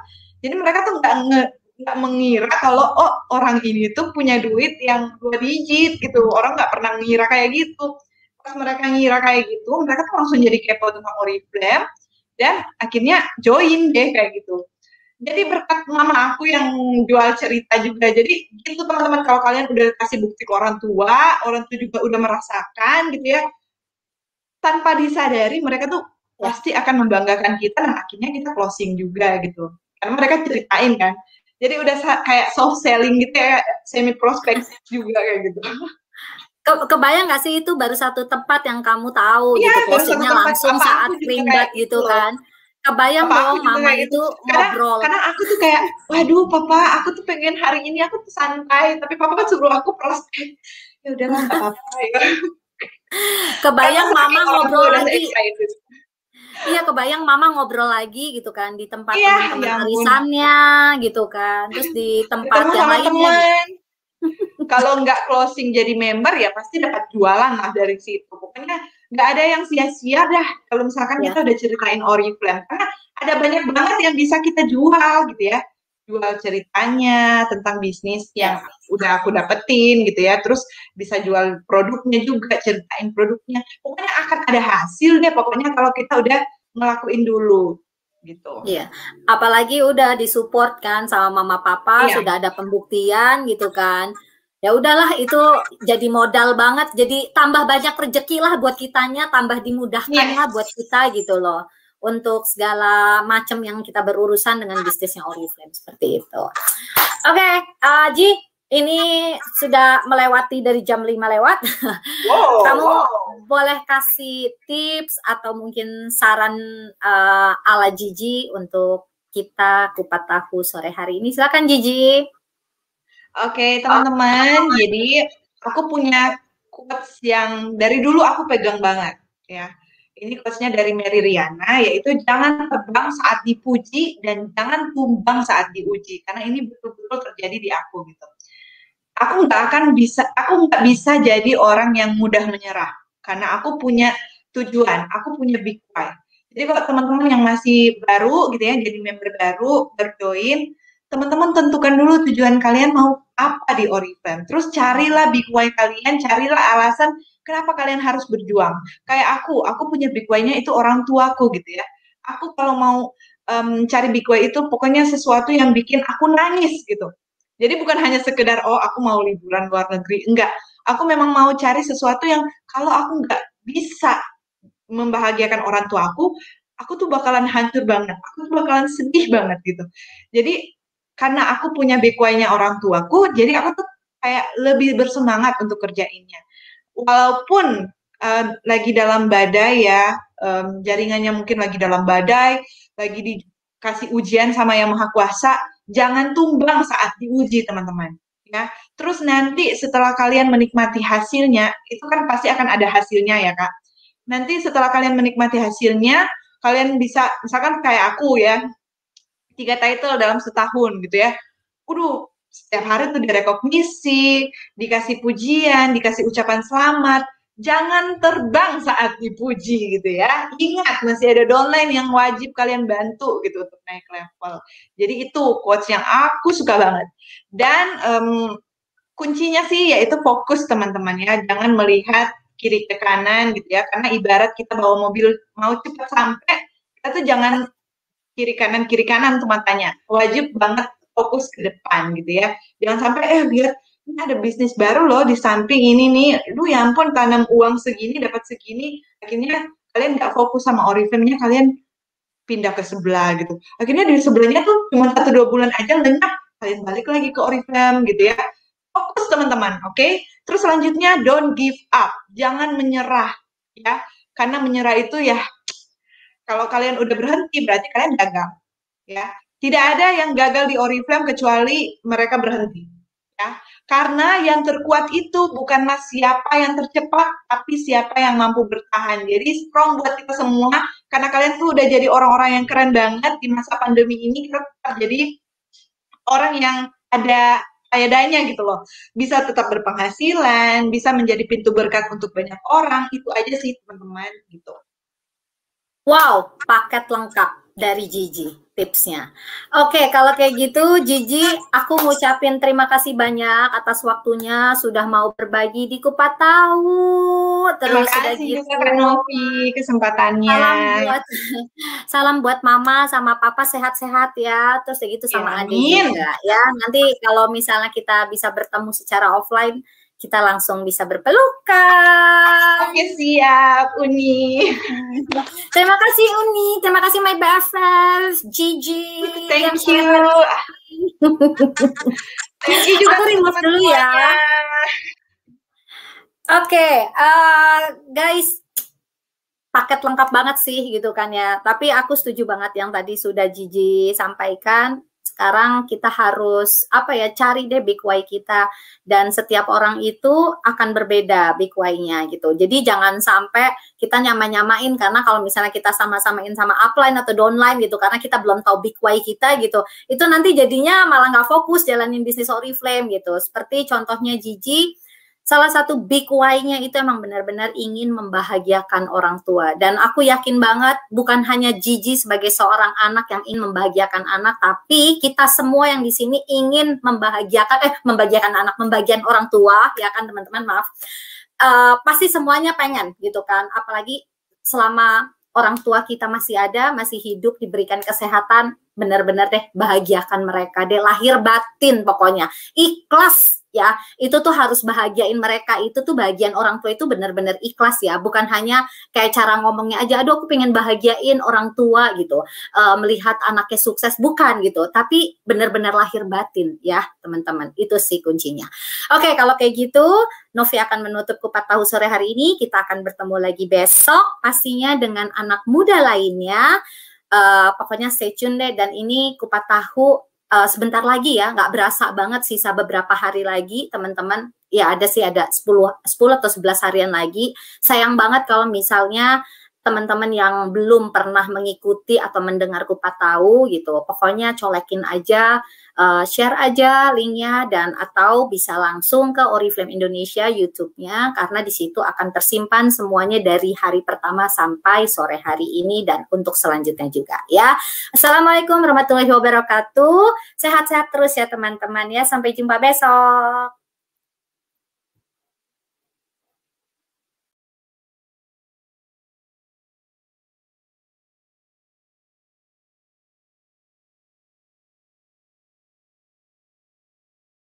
S2: Jadi mereka tuh nggak mengira kalau oh orang ini tuh punya duit yang 2 digit gitu. Orang nggak pernah ngira kayak gitu. Pas mereka ngira kayak gitu, mereka tuh langsung jadi kepo tentang Oriflame dan akhirnya join deh kayak gitu. Jadi berkat mama aku yang jual cerita juga. Jadi gitu teman-teman, kalau kalian udah kasih bukti ke orang tua juga udah merasakan gitu ya, tanpa disadari mereka tuh
S1: Ya.
S2: pasti akan membanggakan kita dan akhirnya kita closing juga gitu. Karena mereka ceritain kan. Jadi udah kayak soft selling gitu ya, semi prospek juga kayak gitu.
S1: Kebayang nggak sih itu baru satu tempat yang kamu tahu
S2: Iya,
S1: gitu,
S2: baru satu
S1: closingnya
S2: tempat.
S1: langsung
S2: Papa aku
S1: saat
S2: juga kayak
S1: krimbat
S2: gitu
S1: gitu
S2: loh.
S1: kan. Kebayang
S2: Papa aku
S1: dong
S2: juga
S1: mama
S2: kayak gitu.
S1: itu
S2: Karena
S1: ngobrol.
S2: karena aku tuh kayak, waduh papa, aku tuh pengen hari ini aku tuh santai, tapi papa kan suruh aku prospek. Ya udahlah nggak apa-apa ya. Karena
S1: Kebayang mama
S2: saking orang tua
S1: ngobrol
S2: udah
S1: lagi.
S2: excited.
S1: Iya, kebayang mama ngobrol lagi gitu kan di tempat
S2: Iya,
S1: teman-teman
S2: ya ampun.
S1: arisannya gitu kan. Terus di tempat
S2: Ketemu
S1: yang
S2: sama
S1: lainnya gitu.
S2: teman. Kalau nggak closing jadi member ya pasti dapat jualan lah dari situ. Pokoknya nggak ada yang sia-sia dah kalau misalkan
S1: Ya.
S2: kita udah ceritain Oriflame. Karena ada banyak banget yang bisa kita jual gitu ya. Jual ceritanya tentang bisnis yang
S1: Ya.
S2: udah aku dapetin gitu ya. Terus bisa jual produknya juga, ceritain produknya. Pokoknya akan ada hasil deh pokoknya kalau kita udah ngelakuin dulu gitu.
S1: Iya, apalagi udah disupport kan sama mama papa,
S2: Iya,
S1: sudah ada pembuktian gitu kan. Ya udahlah itu jadi modal banget, jadi tambah banyak rezeki lah buat kitanya, tambah dimudahkan
S2: yes.
S1: lah buat kita gitu loh. Untuk segala macam yang kita berurusan dengan bisnisnya Oriflame seperti itu. Oke, Ji, ini sudah melewati dari jam 5 lewat. Kamu boleh kasih tips atau mungkin saran ala Gigi untuk kita kupat tahu sore hari ini. Silakan Gigi.
S2: Oke, teman-teman. Jadi aku punya quotes yang dari dulu aku pegang banget ya. Ini quotesnya dari Mary Riana, yaitu jangan terbang saat dipuji dan jangan tumbang saat diuji. Karena ini betul-betul terjadi di aku gitu. Aku nggak bisa jadi orang yang mudah menyerah. Karena aku punya tujuan, aku punya big why. Jadi kalau teman-teman yang masih baru gitu ya, jadi member baru, berjoin, teman-teman tentukan dulu tujuan kalian mau apa di Oriflame. Terus carilah big why kalian, carilah alasan kenapa kalian harus berjuang. Kayak aku punya big why-nya itu orang tuaku gitu ya. Aku kalau mau cari big why itu pokoknya sesuatu yang bikin aku nangis gitu. Jadi bukan hanya sekedar, oh aku mau liburan luar negeri. Enggak, aku memang mau cari sesuatu yang kalau aku nggak bisa membahagiakan orang tua aku tuh bakalan hancur banget. Aku tuh bakalan sedih banget gitu. Jadi karena aku punya BKY-nya orang tuaku, jadi aku tuh kayak lebih bersemangat untuk kerjainnya. Walaupun lagi dalam badai ya, jaringannya mungkin lagi dalam badai, lagi dikasih ujian sama Yang Maha Kuasa, jangan tumbang saat diuji, teman-teman. Ya, terus nanti setelah kalian menikmati hasilnya, itu kan pasti akan ada hasilnya ya, Kak. Nanti setelah kalian menikmati hasilnya, kalian bisa, misalkan kayak aku ya, 3 title dalam setahun gitu ya. Waduh, setiap hari tuh direkognisi, dikasih pujian, dikasih ucapan selamat. Jangan terbang saat dipuji gitu ya. Ingat, masih ada downline yang wajib kalian bantu gitu untuk naik level. Jadi itu quotes yang aku suka banget. Dan kuncinya sih yaitu fokus, teman-teman ya. Jangan melihat kiri ke kanan gitu ya. Karena ibarat kita bawa mobil mau cepat sampai, kita tuh jangan kiri kanan tuh matanya. Wajib banget fokus ke depan gitu ya. Jangan sampai lihat ini ada bisnis baru loh di samping ini nih. Aduh ya ampun, tanam uang segini dapat segini. Akhirnya kalian nggak fokus sama Oriflame-nya, kalian pindah ke sebelah gitu. Akhirnya di sebelahnya tuh cuma 1-2 bulan aja lenyap, kalian balik lagi ke Oriflame gitu ya. Fokus, teman-teman, oke? Terus selanjutnya don't give up. Jangan menyerah ya. Karena menyerah itu ya, kalau kalian udah berhenti berarti kalian gagal ya. Tidak ada yang gagal di Oriflame kecuali mereka berhenti ya. Karena yang terkuat itu bukanlah siapa yang tercepat, tapi siapa yang mampu bertahan. Jadi strong buat kita semua, karena kalian tuh udah jadi orang-orang yang keren banget di masa pandemi ini. Kita tetap jadi orang yang ada faedahnya gitu loh. Bisa tetap berpenghasilan, bisa menjadi pintu berkat untuk banyak orang. Itu aja sih, teman-teman, gitu.
S1: Wow, paket lengkap dari Gigi tipsnya. Oke, kalau kayak gitu Gigi, aku ngucapin terima kasih banyak atas waktunya sudah mau berbagi di Kupat Tahu.
S2: Terus terima kasih juga Kak Novi kesempatannya.
S1: Salam buat Mama sama Papa sehat-sehat ya. Terus kayak gitu sama Ade juga ya. Nanti kalau misalnya kita bisa bertemu secara offline, kita langsung bisa berpelukan.
S2: Oke, siap, Uni.
S1: Terima kasih, Uni. Terima kasih, my BFFs. Gigi.
S2: Thank you. Thank you juga.
S1: Aku remove dulu ya. Oke, guys. Paket lengkap banget sih gitu kan ya. Tapi aku setuju banget yang tadi sudah Gigi sampaikan. Sekarang kita harus cari deh big why kita, dan setiap orang itu akan berbeda big why-nya gitu. Jadi jangan sampai kita nyamain karena kalau misalnya kita sama-samain sama upline atau downline gitu karena kita belum tahu big why kita gitu. Itu nanti jadinya malah nggak fokus jalanin bisnis Oriflame gitu. Seperti contohnya Gigi, salah satu big why-nya itu emang benar-benar ingin membahagiakan orang tua. Dan aku yakin banget bukan hanya Gigi sebagai seorang anak yang ingin membahagiakan anak, tapi kita semua yang di sini ingin membahagiakan orang tua, ya kan teman-teman, maaf. Pasti semuanya pengen gitu kan, apalagi selama orang tua kita masih ada, masih hidup, diberikan kesehatan, benar-benar deh bahagiakan mereka deh, lahir batin pokoknya. Ikhlas ya, itu tuh harus bahagiain mereka, itu tuh bagian orang tua itu benar-benar ikhlas ya, bukan hanya kayak cara ngomongnya aja, aduh aku pengen bahagiain orang tua gitu, melihat anaknya sukses, bukan gitu, tapi benar-benar lahir batin ya teman-teman, itu sih kuncinya. Oke, kalau kayak gitu, Novi akan menutup Kupat Tahu sore hari ini, kita akan bertemu lagi besok, pastinya dengan anak muda lainnya, pokoknya stay tune deh, dan ini Kupat Tahu sebentar lagi ya, nggak berasa banget, sisa beberapa hari lagi teman-teman, ya ada 10 atau 11 harian lagi. Sayang banget kalau misalnya teman-teman yang belum pernah mengikuti atau mendengar Kupat Tahu gitu, pokoknya colekin aja, share aja linknya, dan atau bisa langsung ke Oriflame Indonesia YouTube-nya, karena di situ akan tersimpan semuanya dari hari pertama sampai sore hari ini dan untuk selanjutnya juga ya. Assalamualaikum warahmatullahi wabarakatuh. Sehat-sehat terus ya teman-teman ya. Sampai jumpa besok.